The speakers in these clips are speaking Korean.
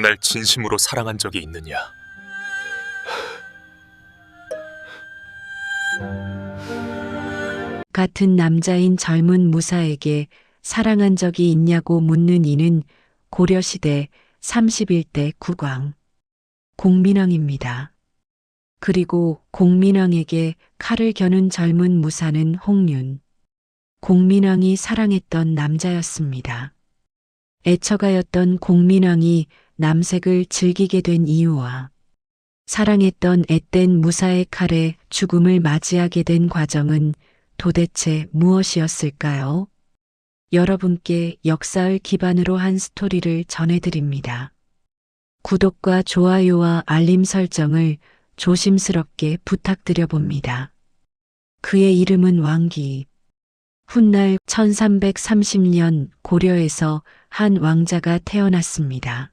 날 진심으로 사랑한 적이 있느냐? 같은 남자인 젊은 무사에게 사랑한 적이 있냐고 묻는 이는 고려시대 31대 국왕 공민왕입니다. 그리고 공민왕에게 칼을 겨눈 젊은 무사는 홍윤. 공민왕이 사랑했던 남자였습니다. 애처가였던 공민왕이 남색을 즐기게 된 이유와 사랑했던 앳된 무사의 칼에 죽음을 맞이하게 된 과정은 도대체 무엇이었을까요? 여러분께 역사를 기반으로 한 스토리를 전해드립니다. 구독과 좋아요와 알림 설정을 조심스럽게 부탁드려 봅니다. 그의 이름은 왕기. 훗날 1330년 고려에서 한 왕자가 태어났습니다.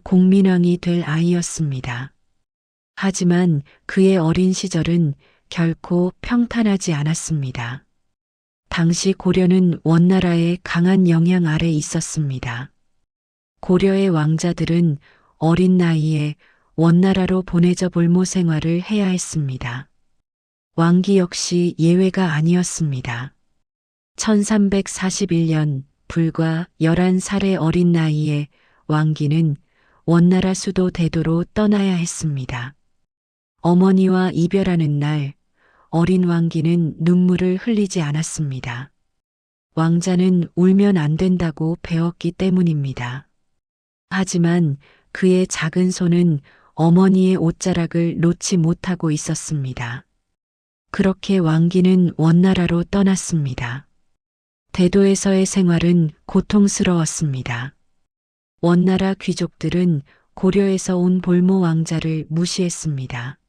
공민왕이 될 아이였습니다. 하지만 그의 어린 시절은 결코 평탄하지 않았습니다. 당시 고려는 원나라의 강한 영향 아래 있었습니다. 고려의 왕자들은 어린 나이에 원나라로 보내져 볼모 생활을 해야 했습니다. 왕기 역시 예외가 아니었습니다. 1341년 불과 11살의 어린 나이에 왕기는 원나라 수도 대도로 떠나야 했습니다. 어머니와 이별하는 날 어린 왕기는 눈물을 흘리지 않았습니다. 왕자는 울면 안 된다고 배웠기 때문입니다. 하지만 그의 작은 손은 어머니의 옷자락을 놓지 못하고 있었습니다. 그렇게 왕기는 원나라로 떠났습니다. 대도에서의 생활은 고통스러웠습니다. 원나라 귀족들은 고려에서 온 볼모 왕자를 무시했습니다.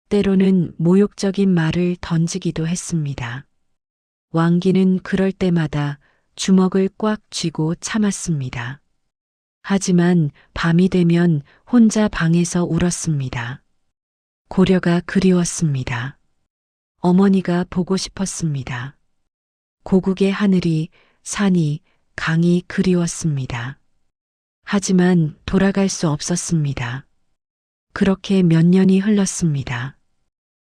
때로는 모욕적인 말을 던지기도 했습니다. 왕기는 그럴 때마다 주먹을 꽉 쥐고 참았습니다. 하지만 밤이 되면 혼자 방에서 울었습니다. 고려가 그리웠습니다. 어머니가 보고 싶었습니다. 고국의 하늘이, 산이, 강이 그리웠습니다. 하지만 돌아갈 수 없었습니다. 그렇게 몇 년이 흘렀습니다.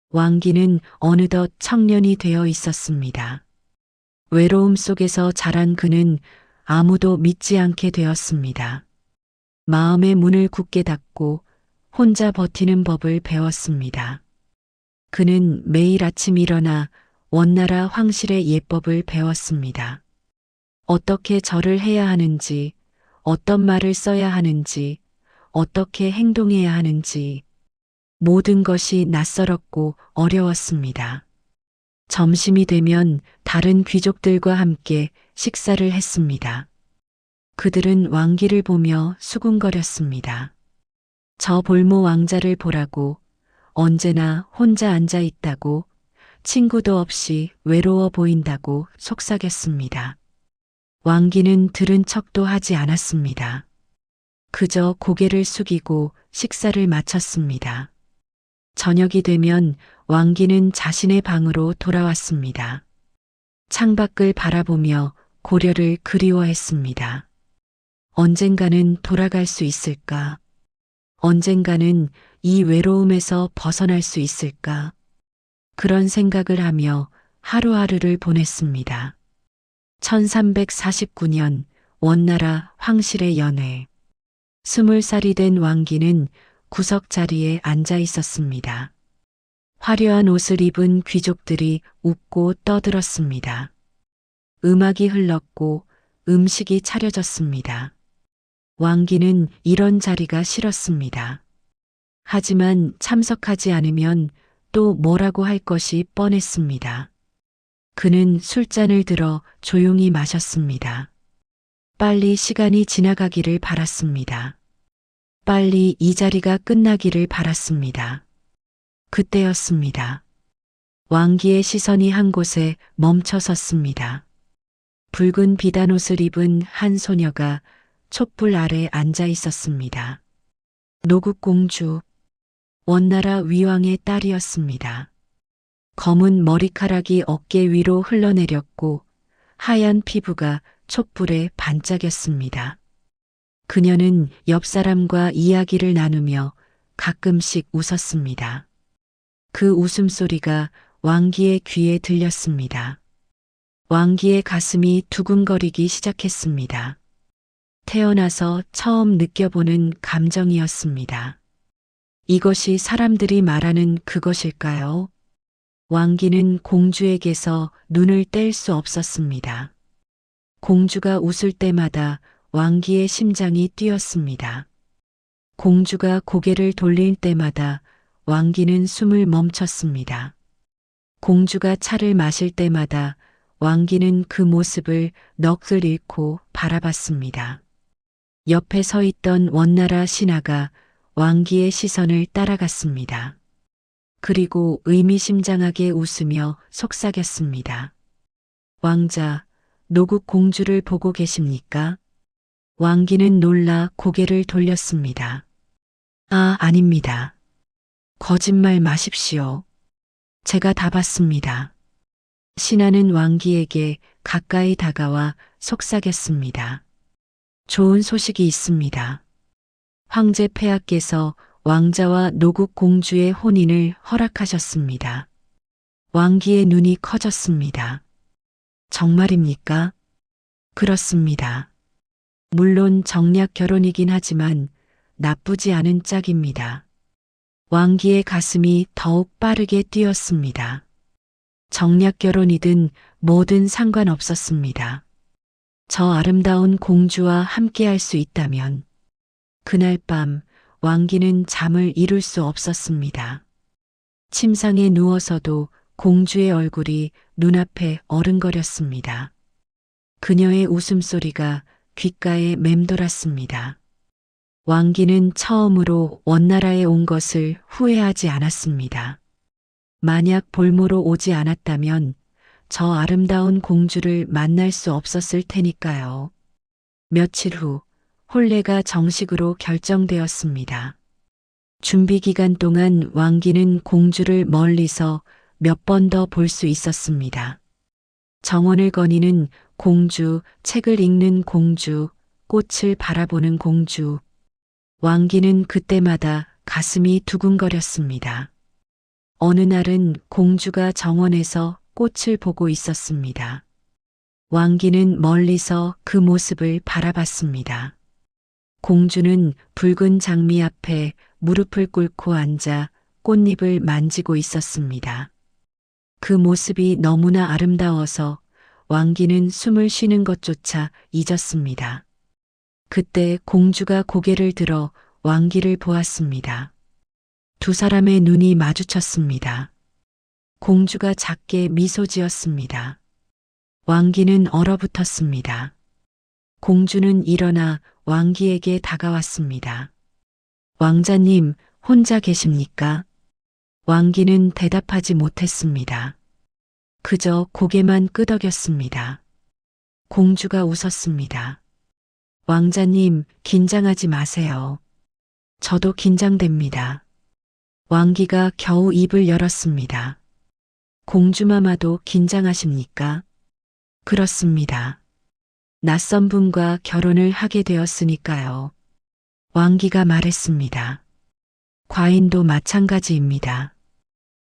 왕기는 어느덧 청년이 되어 있었습니다. 외로움 속에서 자란 그는 아무도 믿지 않게 되었습니다. 마음의 문을 굳게 닫고 혼자 버티는 법을 배웠습니다. 그는 매일 아침 일어나 원나라 황실의 예법을 배웠습니다. 어떻게 절을 해야 하는지, 어떤 말을 써야 하는지, 어떻게 행동해야 하는지, 모든 것이 낯설었고 어려웠습니다. 점심이 되면 다른 귀족들과 함께 식사를 했습니다. 그들은 왕기를 보며 수군거렸습니다. 저 볼모 왕자를 보라고, 언제나 혼자 앉아 있다고, 친구도 없이 외로워 보인다고 속삭였습니다. 왕기는 들은 척도 하지 않았습니다. 그저 고개를 숙이고 식사를 마쳤습니다. 저녁이 되면 왕기는 자신의 방으로 돌아왔습니다. 창밖을 바라보며 고려를 그리워했습니다. 언젠가는 돌아갈 수 있을까? 언젠가는 이 외로움에서 벗어날 수 있을까? 그런 생각을 하며 하루하루를 보냈습니다. 1349년 원나라 황실의 연회. 20살이 된 왕기는 구석 자리에 앉아 있었습니다. 화려한 옷을 입은 귀족들이 웃고 떠들었습니다. 음악이 흘렀고 음식이 차려졌습니다. 왕기는 이런 자리가 싫었습니다. 하지만 참석하지 않으면 또 뭐라고 할 것이 뻔했습니다. 그는 술잔을 들어 조용히 마셨습니다. 빨리 시간이 지나가기를 바랐습니다. 빨리 이 자리가 끝나기를 바랐습니다. 그때였습니다. 왕기의 시선이 한 곳에 멈춰 섰습니다. 붉은 비단옷을 입은 한 소녀가 촛불 아래 앉아 있었습니다. 노국공주, 원나라 위왕의 딸이었습니다. 검은 머리카락이 어깨 위로 흘러내렸고 하얀 피부가 촛불에 반짝였습니다. 그녀는 옆 사람과 이야기를 나누며 가끔씩 웃었습니다. 그 웃음소리가 왕기의 귀에 들렸습니다. 왕기의 가슴이 두근거리기 시작했습니다. 태어나서 처음 느껴보는 감정이었습니다. 이것이 사람들이 말하는 그것일까요? 왕기는 공주에게서 눈을 뗄 수 없었습니다. 공주가 웃을 때마다 왕기의 심장이 뛰었습니다. 공주가 고개를 돌릴 때마다 왕기는 숨을 멈췄습니다. 공주가 차를 마실 때마다 왕기는 그 모습을 넋을 잃고 바라봤습니다. 옆에 서 있던 원나라 신하가 왕기의 시선을 따라갔습니다. 그리고 의미심장하게 웃으며 속삭였습니다. 왕자, 노국 공주를 보고 계십니까? 왕기는 놀라 고개를 돌렸습니다. 아, 아닙니다. 거짓말 마십시오. 제가 다 봤습니다. 신하는 왕기에게 가까이 다가와 속삭였습니다. 좋은 소식이 있습니다. 황제 폐하께서 왕자와 노국 공주의 혼인을 허락하셨습니다. 왕기의 눈이 커졌습니다. 정말입니까? 그렇습니다. 물론 정략 결혼이긴 하지만 나쁘지 않은 짝입니다. 왕기의 가슴이 더욱 빠르게 뛰었습니다. 정략 결혼이든 뭐든 상관없었습니다. 저 아름다운 공주와 함께할 수 있다면 그날 밤 왕기는 잠을 이룰 수 없었습니다. 침상에 누워서도 공주의 얼굴이 눈앞에 어른거렸습니다. 그녀의 웃음소리가 귓가에 맴돌았습니다. 왕기는 처음으로 원나라에 온 것을 후회하지 않았습니다. 만약 볼모로 오지 않았다면 저 아름다운 공주를 만날 수 없었을 테니까요. 며칠 후 혼례가 정식으로 결정되었습니다. 준비 기간 동안 왕기는 공주를 멀리서 몇 번 더 볼 수 있었습니다. 정원을 거니는 공주, 책을 읽는 공주, 꽃을 바라보는 공주. 왕기는 그때마다 가슴이 두근거렸습니다. 어느 날은 공주가 정원에서 꽃을 보고 있었습니다. 왕기는 멀리서 그 모습을 바라봤습니다. 공주는 붉은 장미 앞에 무릎을 꿇고 앉아 꽃잎을 만지고 있었습니다. 그 모습이 너무나 아름다워서 왕기는 숨을 쉬는 것조차 잊었습니다. 그때 공주가 고개를 들어 왕기를 보았습니다. 두 사람의 눈이 마주쳤습니다. 공주가 작게 미소 지었습니다. 왕기는 얼어붙었습니다. 공주는 일어나 왕기에게 다가왔습니다. 왕자님, 혼자 계십니까? 왕기는 대답하지 못했습니다. 그저 고개만 끄덕였습니다. 공주가 웃었습니다. 왕자님, 긴장하지 마세요. 저도 긴장됩니다. 왕기가 겨우 입을 열었습니다. 공주마마도 긴장하십니까? 그렇습니다. 낯선 분과 결혼을 하게 되었으니까요. 왕기가 말했습니다. 과인도 마찬가지입니다.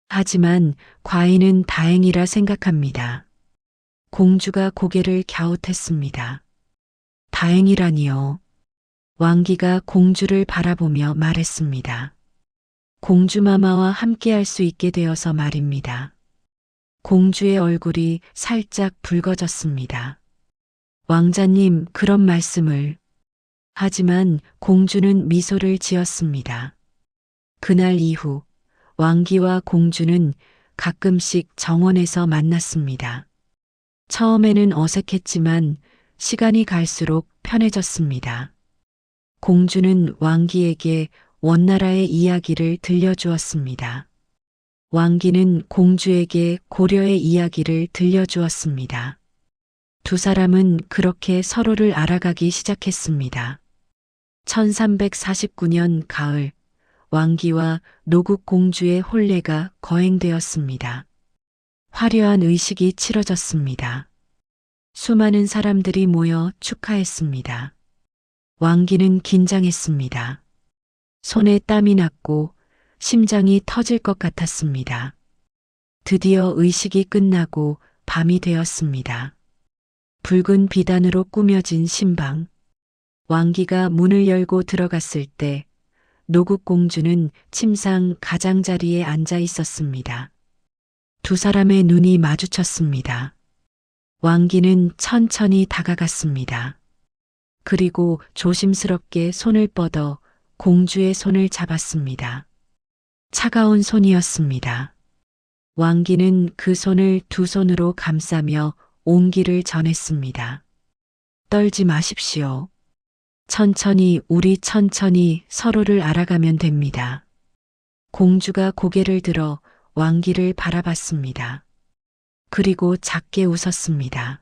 하지만 과인은 다행이라 생각합니다. 공주가 고개를 갸웃했습니다. 다행이라니요. 왕기가 공주를 바라보며 말했습니다. 공주마마와 함께할 수 있게 되어서 말입니다. 공주의 얼굴이 살짝 붉어졌습니다. 왕자님, 그런 말씀을. 하지만 공주는 미소를 지었습니다. 그날 이후 왕기와 공주는 가끔씩 정원에서 만났습니다. 처음에는 어색했지만 시간이 갈수록 편해졌습니다. 공주는 왕기에게 원나라의 이야기를 들려주었습니다. 왕기는 공주에게 고려의 이야기를 들려주었습니다. 두 사람은 그렇게 서로를 알아가기 시작했습니다. 1349년 가을, 왕기와 노국 공주의 혼례가 거행되었습니다. 화려한 의식이 치러졌습니다. 수많은 사람들이 모여 축하했습니다. 왕기는 긴장했습니다. 손에 땀이 났고 심장이 터질 것 같았습니다. 드디어 의식이 끝나고 밤이 되었습니다. 붉은 비단으로 꾸며진 신방. 왕기가 문을 열고 들어갔을 때 노국공주는 침상 가장자리에 앉아 있었습니다. 두 사람의 눈이 마주쳤습니다. 왕기는 천천히 다가갔습니다. 그리고 조심스럽게 손을 뻗어 공주의 손을 잡았습니다. 차가운 손이었습니다. 왕기는 그 손을 두 손으로 감싸며 온기를 전했습니다. 떨지 마십시오. 우리 천천히 서로를 알아가면 됩니다. 공주가 고개를 들어 왕기를 바라봤습니다. 그리고 작게 웃었습니다.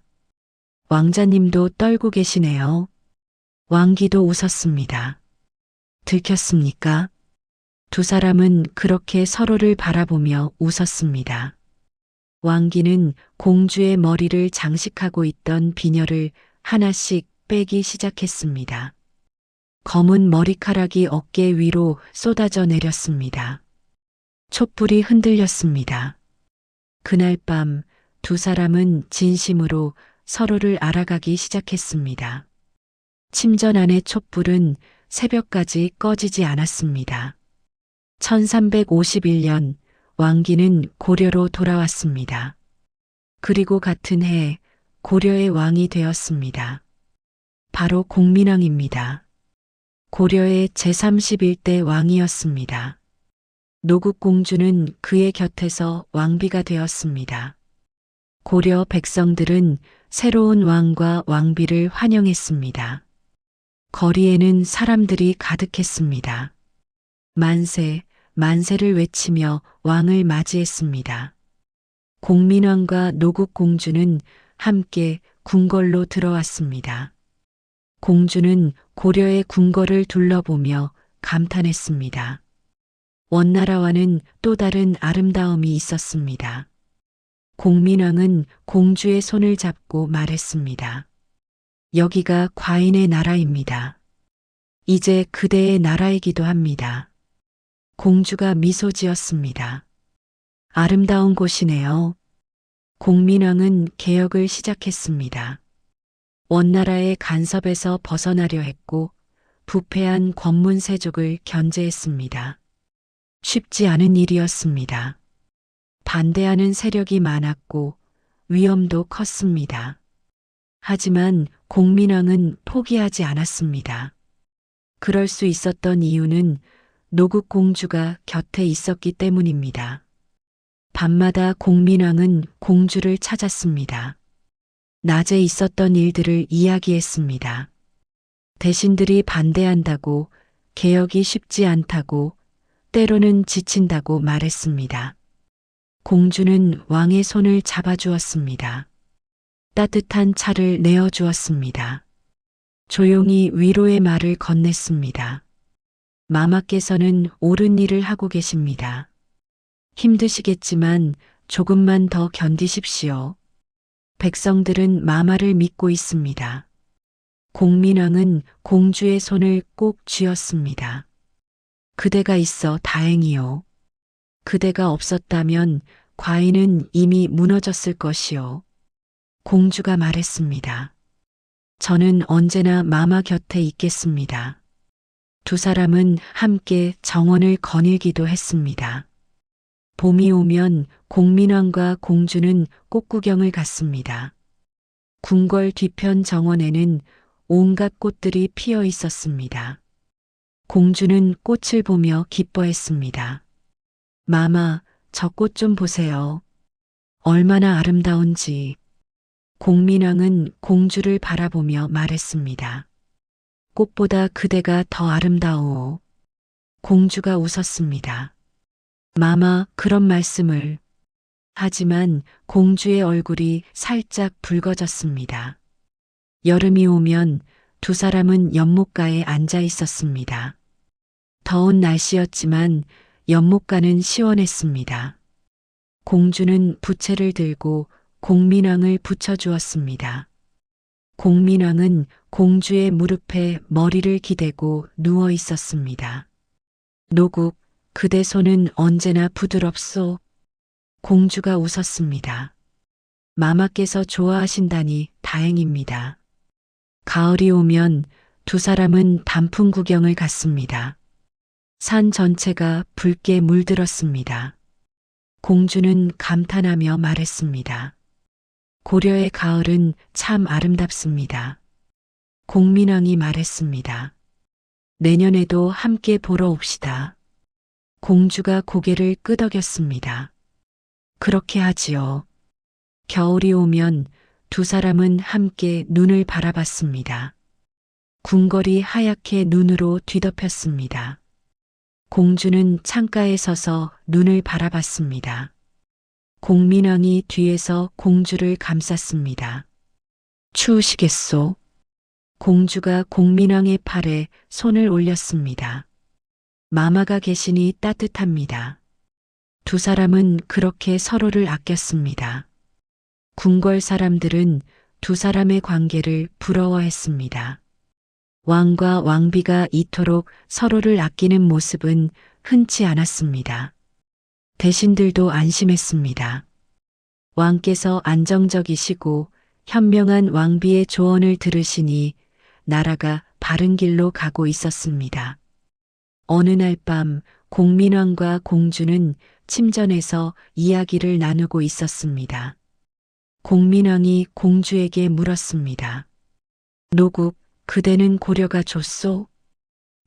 왕자님도 떨고 계시네요. 왕기도 웃었습니다. 들켰습니까? 두 사람은 그렇게 서로를 바라보며 웃었습니다. 왕기는 공주의 머리를 장식하고 있던 비녀를 하나씩 빼기 시작했습니다. 검은 머리카락이 어깨 위로 쏟아져 내렸습니다. 촛불이 흔들렸습니다. 그날 밤 두 사람은 진심으로 서로를 알아가기 시작했습니다. 침전 안의 촛불은 새벽까지 꺼지지 않았습니다. 1351년 왕기는 고려로 돌아왔습니다. 그리고 같은 해 고려의 왕이 되었습니다. 바로 공민왕입니다. 고려의 제31대 왕이었습니다. 노국공주는 그의 곁에서 왕비가 되었습니다. 고려 백성들은 새로운 왕과 왕비를 환영했습니다. 거리에는 사람들이 가득했습니다. 만세, 만세를 외치며 왕을 맞이했습니다. 공민왕과 노국공주는 함께 궁궐로 들어왔습니다. 공주는 고려의 궁궐을 둘러보며 감탄했습니다. 원나라와는 또 다른 아름다움이 있었습니다. 공민왕은 공주의 손을 잡고 말했습니다. 여기가 과인의 나라입니다. 이제 그대의 나라이기도 합니다. 공주가 미소 지었습니다. 아름다운 곳이네요. 공민왕은 개혁을 시작했습니다. 원나라의 간섭에서 벗어나려 했고 부패한 권문세족을 견제했습니다. 쉽지 않은 일이었습니다. 반대하는 세력이 많았고 위험도 컸습니다. 하지만 공민왕은 포기하지 않았습니다. 그럴 수 있었던 이유는 노국공주가 곁에 있었기 때문입니다. 밤마다 공민왕은 공주를 찾았습니다. 낮에 있었던 일들을 이야기했습니다. 대신들이 반대한다고, 개혁이 쉽지 않다고, 때로는 지친다고 말했습니다. 공주는 왕의 손을 잡아주었습니다. 따뜻한 차를 내어주었습니다. 조용히 위로의 말을 건넸습니다. 마마께서는 옳은 일을 하고 계십니다. 힘드시겠지만 조금만 더 견디십시오. 백성들은 마마를 믿고 있습니다. 공민왕은 공주의 손을 꼭 쥐었습니다. 그대가 있어 다행이요. 그대가 없었다면 과인은 이미 무너졌을 것이요. 공주가 말했습니다. 저는 언제나 마마 곁에 있겠습니다. 두 사람은 함께 정원을 거닐기도 했습니다. 봄이 오면 공민왕과 공주는 꽃구경을 갔습니다. 궁궐 뒤편 정원에는 온갖 꽃들이 피어 있었습니다. 공주는 꽃을 보며 기뻐했습니다. 마마, 저 꽃 좀 보세요. 얼마나 아름다운지. 공민왕은 공주를 바라보며 말했습니다. 꽃보다 그대가 더 아름다워. 공주가 웃었습니다. 마마, 그런 말씀을. 하지만 공주의 얼굴이 살짝 붉어졌습니다. 여름이 오면 두 사람은 연못가에 앉아 있었습니다. 더운 날씨였지만 연못가는 시원했습니다. 공주는 부채를 들고 공민왕을 붙여주었습니다. 공민왕은 공주의 무릎에 머리를 기대고 누워 있었습니다. 노국, 그대 손은 언제나 부드럽소. 공주가 웃었습니다. 마마께서 좋아하신다니 다행입니다. 가을이 오면 두 사람은 단풍 구경을 갔습니다. 산 전체가 붉게 물들었습니다. 공주는 감탄하며 말했습니다. 고려의 가을은 참 아름답습니다. 공민왕이 말했습니다. 내년에도 함께 보러 옵시다. 공주가 고개를 끄덕였습니다. 그렇게 하지요. 겨울이 오면 두 사람은 함께 눈을 바라봤습니다. 궁궐이 하얗게 눈으로 뒤덮였습니다. 공주는 창가에 서서 눈을 바라봤습니다. 공민왕이 뒤에서 공주를 감쌌습니다. 추우시겠소? 공주가 공민왕의 팔에 손을 올렸습니다. 마마가 계시니 따뜻합니다. 두 사람은 그렇게 서로를 아꼈습니다. 궁궐 사람들은 두 사람의 관계를 부러워했습니다. 왕과 왕비가 이토록 서로를 아끼는 모습은 흔치 않았습니다. 대신들도 안심했습니다. 왕께서 안정적이시고 현명한 왕비의 조언을 들으시니 나라가 바른 길로 가고 있었습니다. 어느 날 밤 공민왕과 공주는 침전에서 이야기를 나누고 있었습니다. 공민왕이 공주에게 물었습니다. 노국, 그대는 고려가 좋소?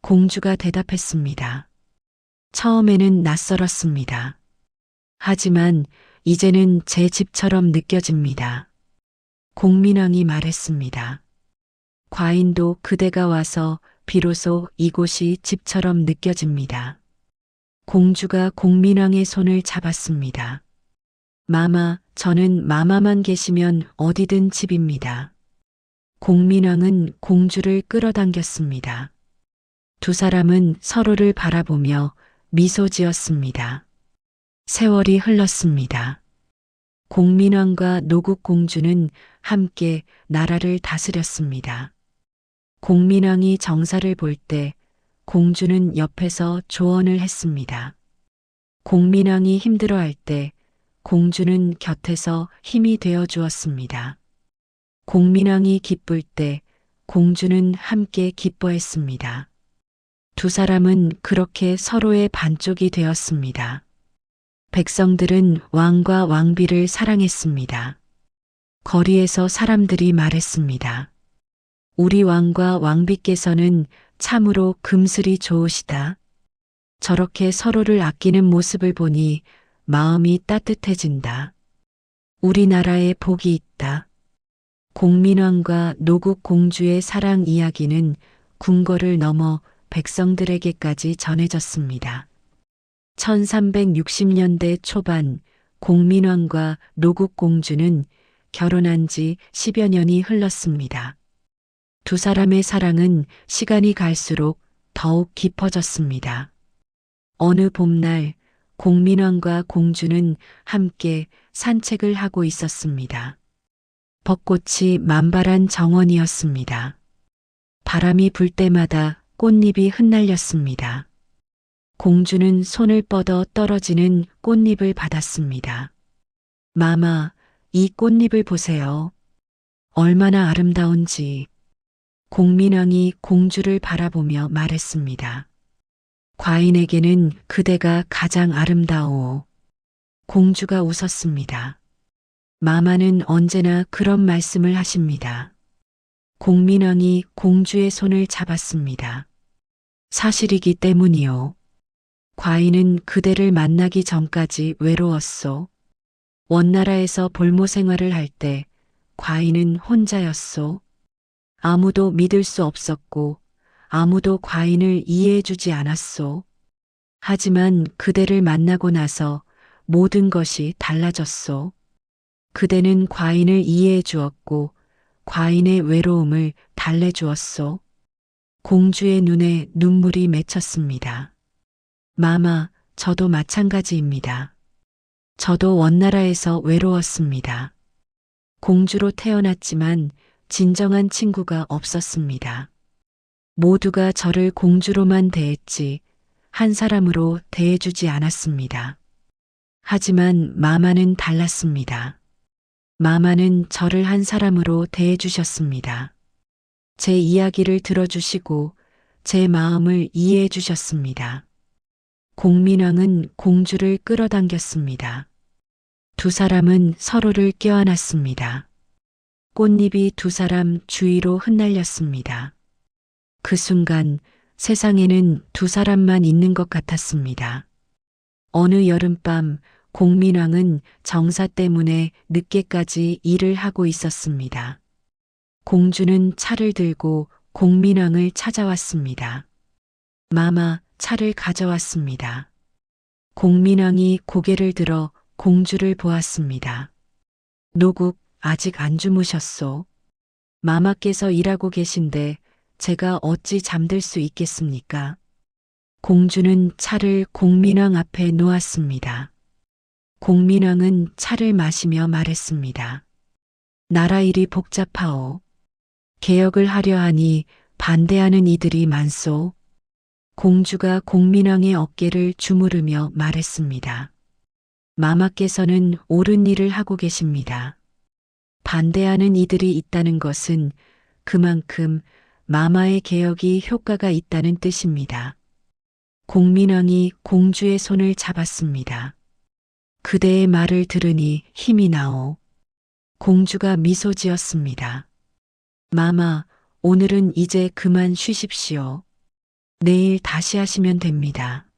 공주가 대답했습니다. 처음에는 낯설었습니다. 하지만 이제는 제 집처럼 느껴집니다. 공민왕이 말했습니다. 과인도 그대가 와서 비로소 이곳이 집처럼 느껴집니다. 공주가 공민왕의 손을 잡았습니다. 마마, 저는 마마만 계시면 어디든 집입니다. 공민왕은 공주를 끌어당겼습니다. 두 사람은 서로를 바라보며 미소 지었습니다. 세월이 흘렀습니다. 공민왕과 노국공주는 함께 나라를 다스렸습니다. 공민왕이 정사를 볼 때 공주는 옆에서 조언을 했습니다. 공민왕이 힘들어할 때 공주는 곁에서 힘이 되어 주었습니다. 공민왕이 기쁠 때 공주는 함께 기뻐했습니다. 두 사람은 그렇게 서로의 반쪽이 되었습니다. 백성들은 왕과 왕비를 사랑했습니다. 거리에서 사람들이 말했습니다. 우리 왕과 왕비께서는 참으로 금슬이 좋으시다. 저렇게 서로를 아끼는 모습을 보니 마음이 따뜻해진다. 우리나라에 복이 있다. 공민왕과 노국공주의 사랑 이야기는 궁궐을 넘어 백성들에게까지 전해졌습니다. 1360년대 초반 공민왕과 노국공주는 결혼한 지 10여 년이 흘렀습니다. 두 사람의 사랑은 시간이 갈수록 더욱 깊어졌습니다. 어느 봄날 공민왕과 공주는 함께 산책을 하고 있었습니다. 벚꽃이 만발한 정원이었습니다. 바람이 불 때마다 꽃잎이 흩날렸습니다. 공주는 손을 뻗어 떨어지는 꽃잎을 받았습니다. 마마, 이 꽃잎을 보세요. 얼마나 아름다운지. 공민왕이 공주를 바라보며 말했습니다. 과인에게는 그대가 가장 아름다워. 공주가 웃었습니다. 마마는 언제나 그런 말씀을 하십니다. 공민왕이 공주의 손을 잡았습니다. 사실이기 때문이요. 과인은 그대를 만나기 전까지 외로웠소. 원나라에서 볼모 생활을 할 때 과인은 혼자였소. 아무도 믿을 수 없었고 아무도 과인을 이해해주지 않았소. 하지만 그대를 만나고 나서 모든 것이 달라졌소. 그대는 과인을 이해해 주었고 과인의 외로움을 달래주었소. 공주의 눈에 눈물이 맺혔습니다. 마마, 저도 마찬가지입니다. 저도 원나라에서 외로웠습니다. 공주로 태어났지만 진정한 친구가 없었습니다. 모두가 저를 공주로만 대했지 한 사람으로 대해주지 않았습니다. 하지만 마마는 달랐습니다. 마마는 저를 한 사람으로 대해주셨습니다. 제 이야기를 들어주시고 제 마음을 이해해 주셨습니다. 공민왕은 공주를 끌어당겼습니다. 두 사람은 서로를 껴안았습니다. 꽃잎이 두 사람 주위로 흩날렸습니다. 그 순간 세상에는 두 사람만 있는 것 같았습니다. 어느 여름밤 공민왕은 정사 때문에 늦게까지 일을 하고 있었습니다. 공주는 차를 들고 공민왕을 찾아왔습니다. 마마, 차를 가져왔습니다. 공민왕이 고개를 들어 공주를 보았습니다. 노국, 아직 안 주무셨소? 마마께서 일하고 계신데 제가 어찌 잠들 수 있겠습니까? 공주는 차를 공민왕 앞에 놓았습니다. 공민왕은 차를 마시며 말했습니다. 나라 일이 복잡하오. 개혁을 하려 하니 반대하는 이들이 많소. 공주가 공민왕의 어깨를 주무르며 말했습니다. 마마께서는 옳은 일을 하고 계십니다. 반대하는 이들이 있다는 것은 그만큼 마마의 개혁이 효과가 있다는 뜻입니다. 공민왕이 공주의 손을 잡았습니다. 그대의 말을 들으니 힘이 나오. 공주가 미소 지었습니다. 마마, 오늘은 이제 그만 쉬십시오. 내일 다시 하시면 됩니다.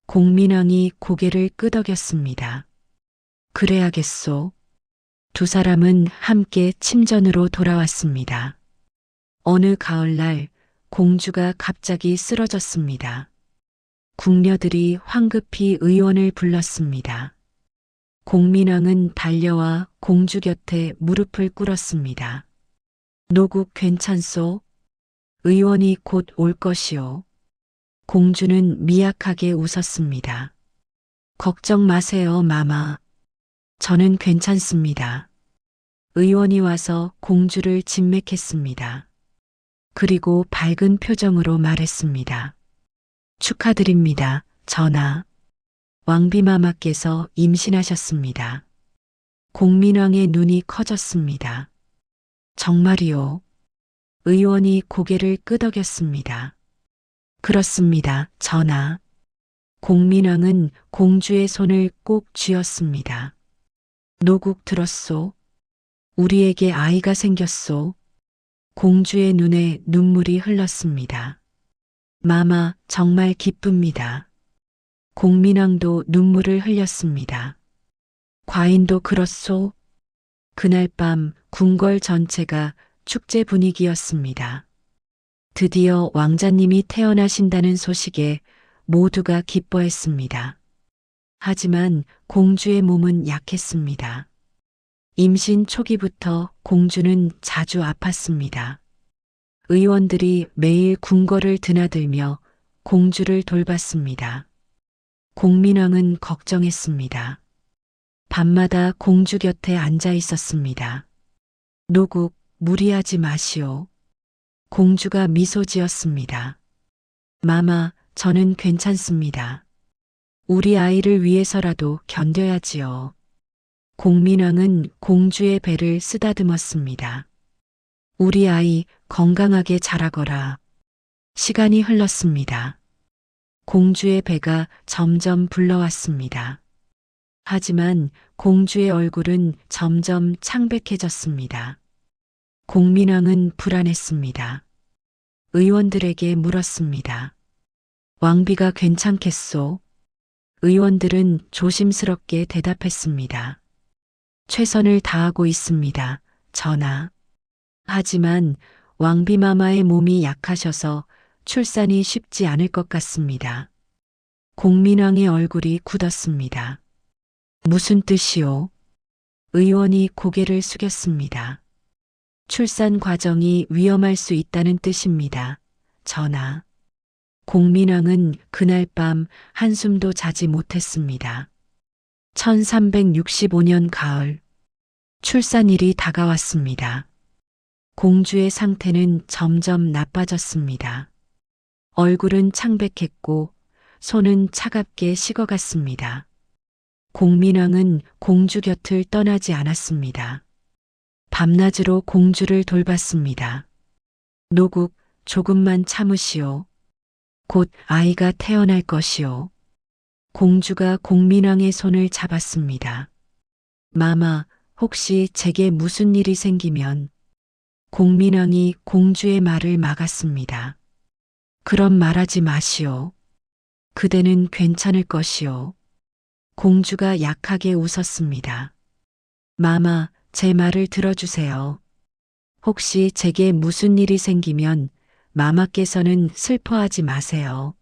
공민왕이 고개를 끄덕였습니다. 그래야겠소. 두 사람은 함께 침전으로 돌아왔습니다. 어느 가을날 공주가 갑자기 쓰러졌습니다. 궁녀들이 황급히 의원을 불렀습니다. 공민왕은 달려와 공주 곁에 무릎을 꿇었습니다. 노국 괜찮소? 의원이 곧 올 것이오. 공주는 미약하게 웃었습니다. 걱정 마세요, 마마. 저는 괜찮습니다. 의원이 와서 공주를 진맥했습니다. 그리고 밝은 표정으로 말했습니다. 축하드립니다, 전하. 왕비마마께서 임신하셨습니다. 공민왕의 눈이 커졌습니다. 정말이요? 의원이 고개를 끄덕였습니다. 그렇습니다, 전하. 공민왕은 공주의 손을 꼭 쥐었습니다. 노국 들었소? 우리에게 아이가 생겼소? 공주의 눈에 눈물이 흘렀습니다. 마마, 정말 기쁩니다. 공민왕도 눈물을 흘렸습니다. 과인도 그렇소? 그날 밤 궁궐 전체가 축제 분위기였습니다. 드디어 왕자님이 태어나신다는 소식에 모두가 기뻐했습니다. 하지만 공주의 몸은 약했습니다. 임신 초기부터 공주는 자주 아팠습니다. 의원들이 매일 궁궐을 드나들며 공주를 돌봤습니다. 공민왕은 걱정했습니다. 밤마다 공주 곁에 앉아 있었습니다. 노국, 무리하지 마시오. 공주가 미소 지었습니다. 마마, 저는 괜찮습니다. 우리 아이를 위해서라도 견뎌야지요. 공민왕은 공주의 배를 쓰다듬었습니다. 우리 아이 건강하게 자라거라. 시간이 흘렀습니다. 공주의 배가 점점 불러왔습니다. 하지만 공주의 얼굴은 점점 창백해졌습니다. 공민왕은 불안했습니다. 의원들에게 물었습니다. 왕비가 괜찮겠소? 의원들은 조심스럽게 대답했습니다. 최선을 다하고 있습니다, 전하. 하지만 왕비마마의 몸이 약하셔서 출산이 쉽지 않을 것 같습니다. 공민왕의 얼굴이 굳었습니다. 무슨 뜻이오? 의원이 고개를 숙였습니다. 출산 과정이 위험할 수 있다는 뜻입니다, 전하. 공민왕은 그날 밤 한숨도 자지 못했습니다. 1365년 가을, 출산일이 다가왔습니다. 공주의 상태는 점점 나빠졌습니다. 얼굴은 창백했고 손은 차갑게 식어갔습니다. 공민왕은 공주 곁을 떠나지 않았습니다. 밤낮으로 공주를 돌봤습니다. 노국, 조금만 참으시오. 곧 아이가 태어날 것이오. 공주가 공민왕의 손을 잡았습니다. 마마, 혹시 제게 무슨 일이 생기면. 공민왕이 공주의 말을 막았습니다. 그럼 말하지 마시오. 그대는 괜찮을 것이오. 공주가 약하게 웃었습니다. 마마, 제 말을 들어주세요. 혹시 제게 무슨 일이 생기면 마마께서는 슬퍼하지 마세요.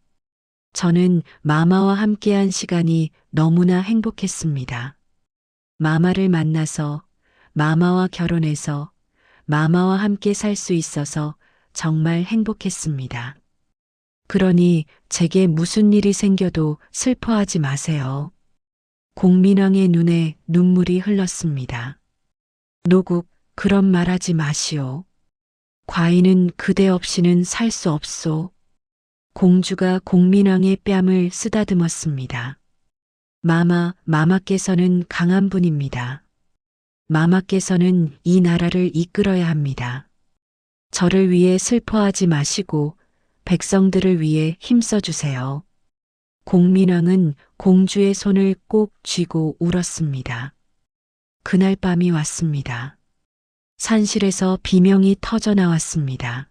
저는 마마와 함께한 시간이 너무나 행복했습니다. 마마를 만나서, 마마와 결혼해서, 마마와 함께 살 수 있어서 정말 행복했습니다. 그러니 제게 무슨 일이 생겨도 슬퍼하지 마세요. 공민왕의 눈에 눈물이 흘렀습니다. 노국, 그런 말하지 마시오. 과인은 그대 없이는 살 수 없소. 공주가 공민왕의 뺨을 쓰다듬었습니다. 마마께서는 강한 분입니다. 마마께서는 이 나라를 이끌어야 합니다. 저를 위해 슬퍼하지 마시고 백성들을 위해 힘써주세요. 공민왕은 공주의 손을 꼭 쥐고 울었습니다. 그날 밤이 왔습니다. 산실에서 비명이 터져 나왔습니다.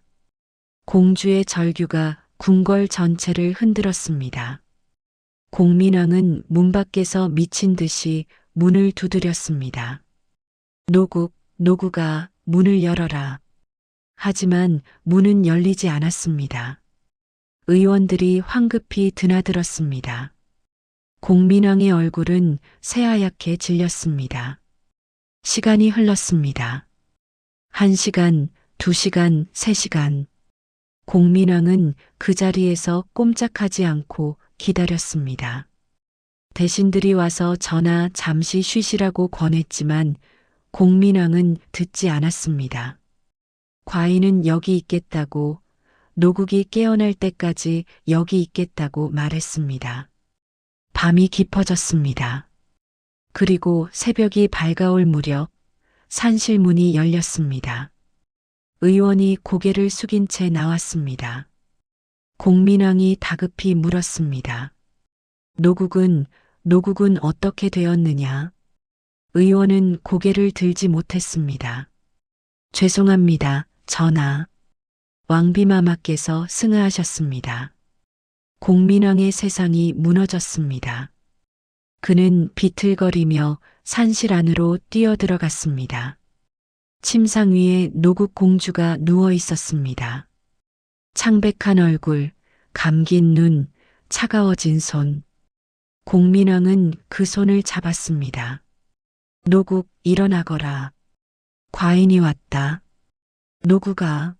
공주의 절규가 궁궐 전체를 흔들었습니다. 공민왕은 문 밖에서 미친 듯이 문을 두드렸습니다. 노국, 노국아, 문을 열어라. 하지만 문은 열리지 않았습니다. 의원들이 황급히 드나들었습니다. 공민왕의 얼굴은 새하얗게 질렸습니다. 시간이 흘렀습니다. 1시간, 2시간, 3시간. 공민왕은 그 자리에서 꼼짝하지 않고 기다렸습니다. 대신들이 와서 전하 잠시 쉬시라고 권했지만 공민왕은 듣지 않았습니다. 과인은 여기 있겠다고, 노국이 깨어날 때까지 여기 있겠다고 말했습니다. 밤이 깊어졌습니다. 그리고 새벽이 밝아올 무렵 산실문이 열렸습니다. 의원이 고개를 숙인 채 나왔습니다. 공민왕이 다급히 물었습니다. 노국은 어떻게 되었느냐? 의원은 고개를 들지 못했습니다. 죄송합니다, 전하. 왕비마마께서 승하하셨습니다. 공민왕의 세상이 무너졌습니다. 그는 비틀거리며 산실 안으로 뛰어들어갔습니다. 침상 위에 노국 공주가 누워 있었습니다. 창백한 얼굴, 감긴 눈, 차가워진 손. 공민왕은 그 손을 잡았습니다. 노국, 일어나거라. 과인이 왔다. 노국아.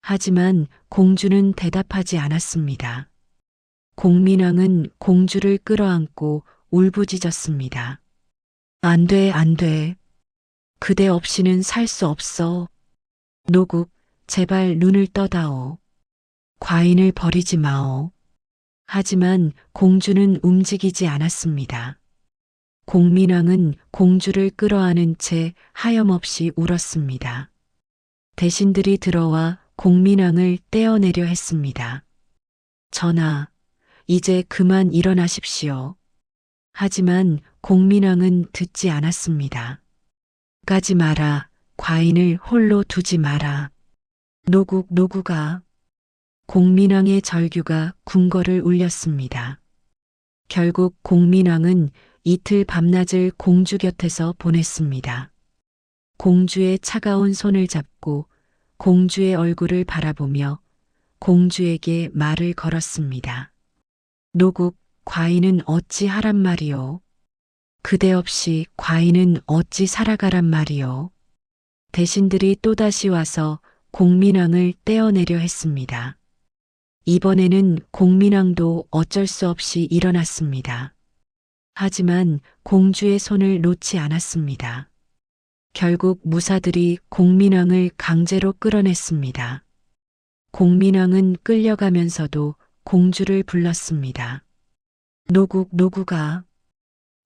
하지만 공주는 대답하지 않았습니다. 공민왕은 공주를 끌어안고 울부짖었습니다. 안 돼, 안 돼. 그대 없이는 살 수 없어. 노국, 제발 눈을 떠다오. 과인을 버리지 마오. 하지만 공주는 움직이지 않았습니다. 공민왕은 공주를 끌어안은 채 하염없이 울었습니다. 대신들이 들어와 공민왕을 떼어내려 했습니다. 전하, 이제 그만 일어나십시오. 하지만 공민왕은 듣지 않았습니다. 가지 마라. 과인을 홀로 두지 마라. 노국아. 공민왕의 절규가 궁궐을 울렸습니다. 결국 공민왕은 이틀 밤낮을 공주 곁에서 보냈습니다. 공주의 차가운 손을 잡고 공주의 얼굴을 바라보며 공주에게 말을 걸었습니다. 노국, 과인은 어찌 하란 말이오? 그대 없이 과인은 어찌 살아가란 말이오? 대신들이 또다시 와서 공민왕을 떼어내려 했습니다. 이번에는 공민왕도 어쩔 수 없이 일어났습니다. 하지만 공주의 손을 놓지 않았습니다. 결국 무사들이 공민왕을 강제로 끌어냈습니다. 공민왕은 끌려가면서도 공주를 불렀습니다. 노구가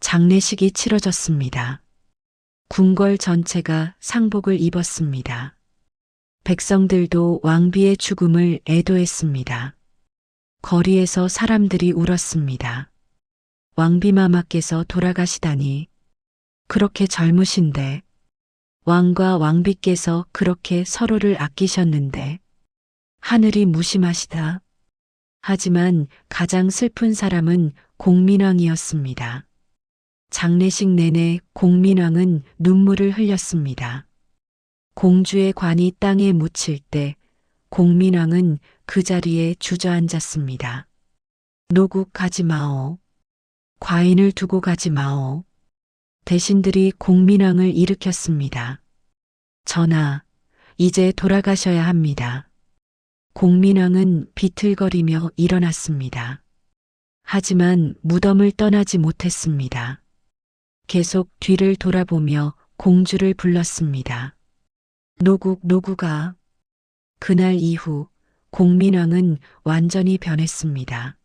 장례식이 치러졌습니다. 궁궐 전체가 상복을 입었습니다. 백성들도 왕비의 죽음을 애도했습니다. 거리에서 사람들이 울었습니다. 왕비마마께서 돌아가시다니. 그렇게 젊으신데, 왕과 왕비께서 그렇게 서로를 아끼셨는데, 하늘이 무심하시다. 하지만 가장 슬픈 사람은 공민왕이었습니다. 장례식 내내 공민왕은 눈물을 흘렸습니다. 공주의 관이 땅에 묻힐 때 공민왕은 그 자리에 주저앉았습니다. 노국 가지 마오. 과인을 두고 가지 마오. 대신들이 공민왕을 일으켰습니다. 전하, 이제 돌아가셔야 합니다. 공민왕은 비틀거리며 일어났습니다. 하지만 무덤을 떠나지 못했습니다. 계속 뒤를 돌아보며 공주를 불렀습니다. 노구가. 그날 이후 공민왕은 완전히 변했습니다.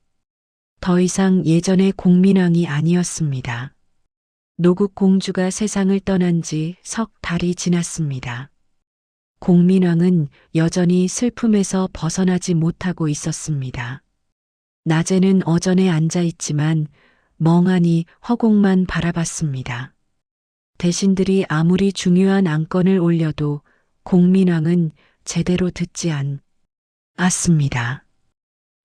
더 이상 예전의 공민왕이 아니었습니다. 노국 공주가 세상을 떠난 지 석 달이 지났습니다. 공민왕은 여전히 슬픔에서 벗어나지 못하고 있었습니다. 낮에는 어전에 앉아 있지만 멍하니 허공만 바라봤습니다. 대신들이 아무리 중요한 안건을 올려도 공민왕은 제대로 듣지 않았습니다.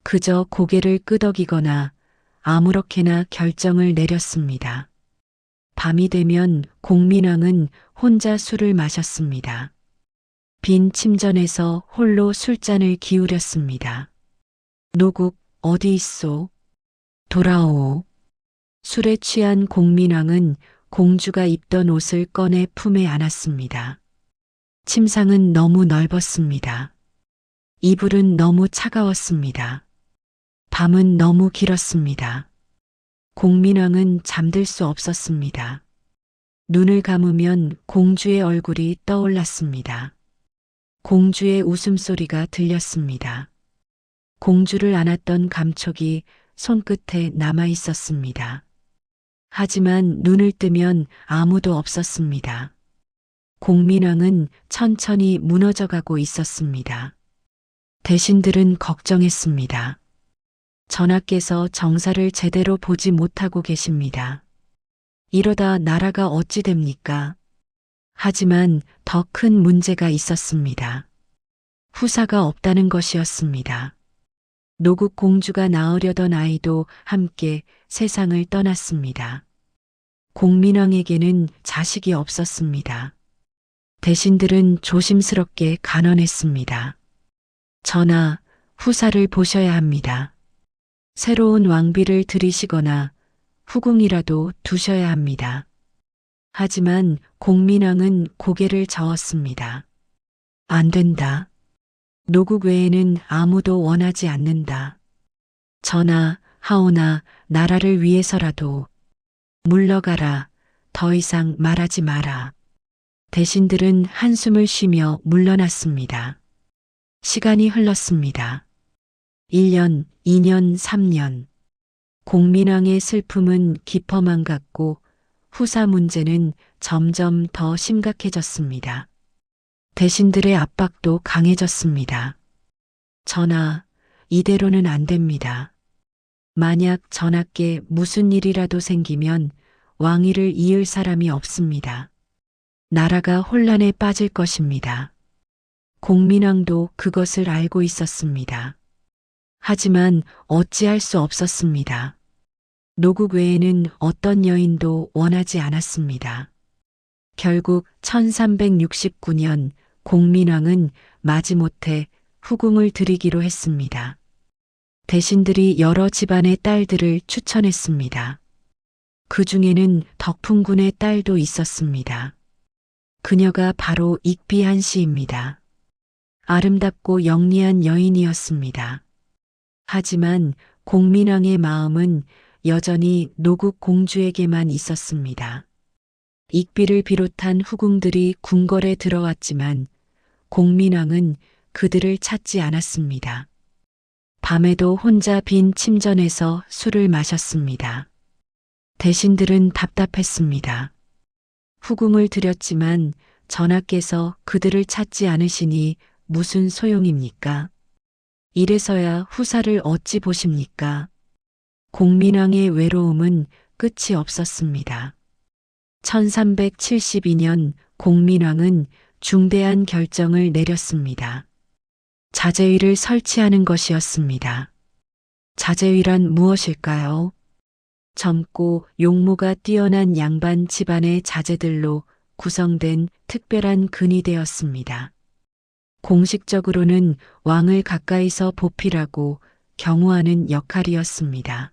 그저 고개를 끄덕이거나 아무렇게나 결정을 내렸습니다. 밤이 되면 공민왕은 혼자 술을 마셨습니다. 빈 침전에서 홀로 술잔을 기울였습니다. 노국, 어디 있소? 돌아오. 술에 취한 공민왕은 공주가 입던 옷을 꺼내 품에 안았습니다. 침상은 너무 넓었습니다. 이불은 너무 차가웠습니다. 밤은 너무 길었습니다. 공민왕은 잠들 수 없었습니다. 눈을 감으면 공주의 얼굴이 떠올랐습니다. 공주의 웃음소리가 들렸습니다. 공주를 안았던 감촉이 손끝에 남아 있었습니다. 하지만 눈을 뜨면 아무도 없었습니다. 공민왕은 천천히 무너져가고 있었습니다. 대신들은 걱정했습니다. 전하께서 정사를 제대로 보지 못하고 계십니다. 이러다 나라가 어찌 됩니까? 하지만 더 큰 문제가 있었습니다. 후사가 없다는 것이었습니다. 노국 공주가 낳으려던 아이도 함께 세상을 떠났습니다. 공민왕에게는 자식이 없었습니다. 대신들은 조심스럽게 간언했습니다. 전하, 후사를 보셔야 합니다. 새로운 왕비를 들이시거나 후궁이라도 두셔야 합니다. 하지만 공민왕은 고개를 저었습니다. 안 된다. 노국 외에는 아무도 원하지 않는다. 전하, 하오나 나라를 위해서라도 물러가라. 더 이상 말하지 마라. 대신들은 한숨을 쉬며 물러났습니다. 시간이 흘렀습니다. 1년, 2년, 3년. 공민왕의 슬픔은 깊어만 갔고 후사 문제는 점점 더 심각해졌습니다. 대신들의 압박도 강해졌습니다. 전하, 이대로는 안 됩니다. 만약 전하께 무슨 일이라도 생기면 왕위를 이을 사람이 없습니다. 나라가 혼란에 빠질 것입니다. 공민왕도 그것을 알고 있었습니다. 하지만 어찌할 수 없었습니다. 노국 외에는 어떤 여인도 원하지 않았습니다. 결국 1369년 공민왕은 마지못해 후궁을 들이기로 했습니다. 대신들이 여러 집안의 딸들을 추천했습니다. 그 중에는 덕풍군의 딸도 있었습니다. 그녀가 바로 익비한 씨입니다. 아름답고 영리한 여인이었습니다. 하지만 공민왕의 마음은 여전히 노국 공주에게만 있었습니다. 익비를 비롯한 후궁들이 궁궐에 들어왔지만 공민왕은 그들을 찾지 않았습니다. 밤에도 혼자 빈 침전에서 술을 마셨습니다. 대신들은 답답했습니다. 후궁을 드렸지만 전하께서 그들을 찾지 않으시니 무슨 소용입니까? 이래서야 후사를 어찌 보십니까? 공민왕의 외로움은 끝이 없었습니다. 1372년 공민왕은 중대한 결정을 내렸습니다. 자제위를 설치하는 것이었습니다. 자제위란 무엇일까요? 젊고 용모가 뛰어난 양반 집안의 자제들로 구성된 특별한 근이 되었습니다. 공식적으로는 왕을 가까이서 보필하고 경호하는 역할이었습니다.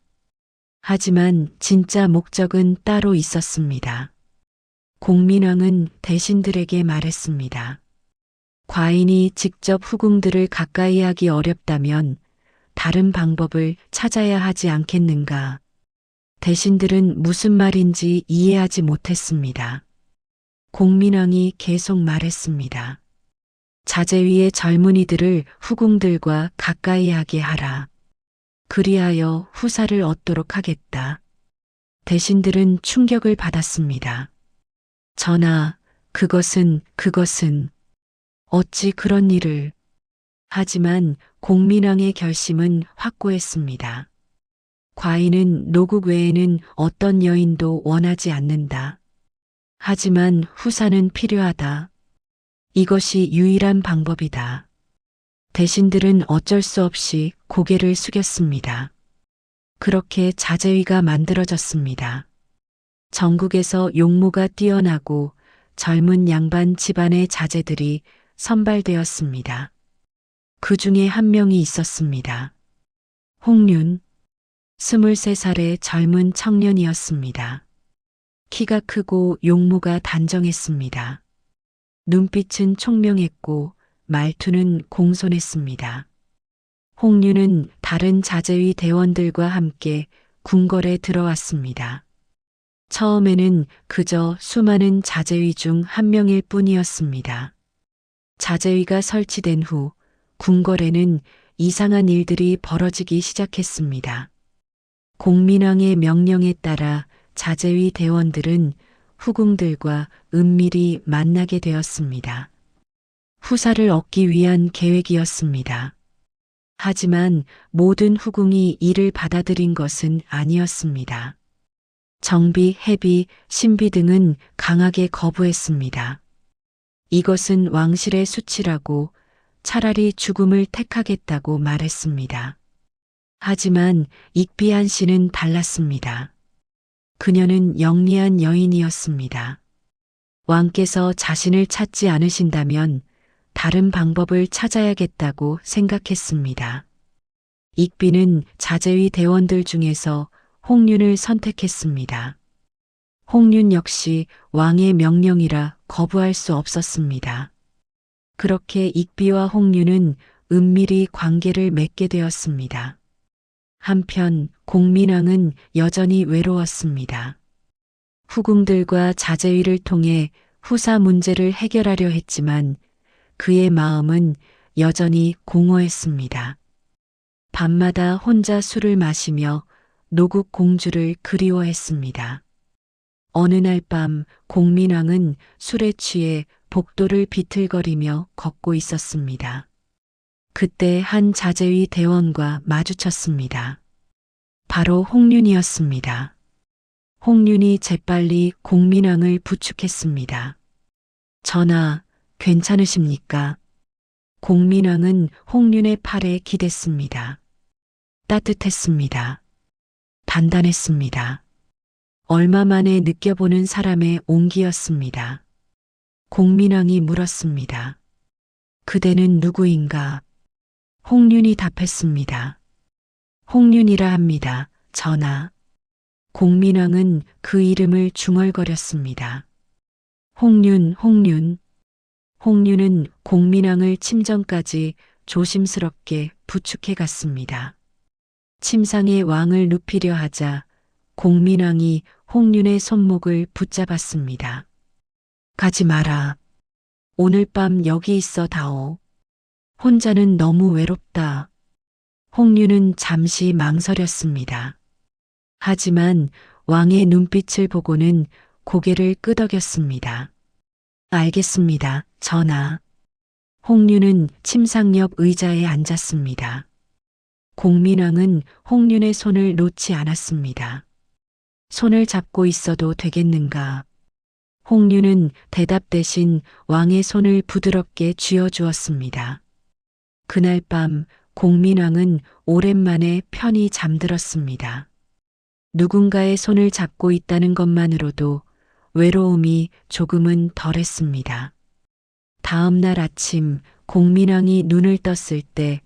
하지만 진짜 목적은 따로 있었습니다. 공민왕은 대신들에게 말했습니다. 과인이 직접 후궁들을 가까이 하기 어렵다면 다른 방법을 찾아야 하지 않겠는가? 대신들은 무슨 말인지 이해하지 못했습니다. 공민왕이 계속 말했습니다. 자제위의 젊은이들을 후궁들과 가까이 하게 하라. 그리하여 후사를 얻도록 하겠다. 대신들은 충격을 받았습니다. 전하, 그것은 어찌 그런 일을. 하지만 공민왕의 결심은 확고했습니다. 과인은 노국 외에는 어떤 여인도 원하지 않는다. 하지만 후사는 필요하다. 이것이 유일한 방법이다. 대신들은 어쩔 수 없이 고개를 숙였습니다. 그렇게 자제위가 만들어졌습니다. 전국에서 용모가 뛰어나고 젊은 양반 집안의 자제들이 선발되었습니다. 그 중에 한 명이 있었습니다. 홍륜, 23살의 젊은 청년이었습니다. 키가 크고 용모가 단정했습니다. 눈빛은 총명했고 말투는 공손했습니다. 홍륜은 다른 자제위 대원들과 함께 궁궐에 들어왔습니다. 처음에는 그저 수많은 자제위 중 한 명일 뿐이었습니다. 자제위가 설치된 후 궁궐에는 이상한 일들이 벌어지기 시작했습니다. 공민왕의 명령에 따라 자제위 대원들은 후궁들과 은밀히 만나게 되었습니다. 후사를 얻기 위한 계획이었습니다. 하지만 모든 후궁이 이를 받아들인 것은 아니었습니다. 정비, 해비, 신비 등은 강하게 거부했습니다. 이것은 왕실의 수치라고 차라리 죽음을 택하겠다고 말했습니다. 하지만 익비한 씨는 달랐습니다. 그녀는 영리한 여인이었습니다. 왕께서 자신을 찾지 않으신다면 다른 방법을 찾아야겠다고 생각했습니다. 익비는 자제위 대원들 중에서 홍륜을 선택했습니다. 홍륜 역시 왕의 명령이라 거부할 수 없었습니다. 그렇게 익비와 홍륜은 은밀히 관계를 맺게 되었습니다. 한편 공민왕은 여전히 외로웠습니다. 후궁들과 자제위를 통해 후사 문제를 해결하려 했지만 그의 마음은 여전히 공허했습니다. 밤마다 혼자 술을 마시며 노국 공주를 그리워했습니다. 어느 날 밤 공민왕은 술에 취해 복도를 비틀거리며 걷고 있었습니다. 그때 한 자제위 대원과 마주쳤습니다. 바로 홍륜이었습니다. 홍륜이 재빨리 공민왕을 부축했습니다. 전하, 괜찮으십니까? 공민왕은 홍륜의 팔에 기댔습니다. 따뜻했습니다. 단단했습니다. 얼마 만에 느껴보는 사람의 온기였습니다. 공민왕이 물었습니다. 그대는 누구인가? 홍륜이 답했습니다. 홍륜이라 합니다, 전하. 공민왕은 그 이름을 중얼거렸습니다. 홍륜. 홍륜은 공민왕을 침전까지 조심스럽게 부축해 갔습니다. 침상에 왕을 눕히려 하자 공민왕이 홍륜의 손목을 붙잡았습니다. 가지 마라. 오늘 밤 여기 있어 다오. 혼자는 너무 외롭다. 홍류는 잠시 망설였습니다. 하지만 왕의 눈빛을 보고는 고개를 끄덕였습니다. 알겠습니다, 전하. 홍류는 침상 옆 의자에 앉았습니다. 공민왕은 홍륜의 손을 놓지 않았습니다. 손을 잡고 있어도 되겠는가? 홍륜은 대답 대신 왕의 손을 부드럽게 쥐어주었습니다. 그날 밤 공민왕은 오랜만에 편히 잠들었습니다. 누군가의 손을 잡고 있다는 것만으로도 외로움이 조금은 덜했습니다. 다음 날 아침 공민왕이 눈을 떴을 때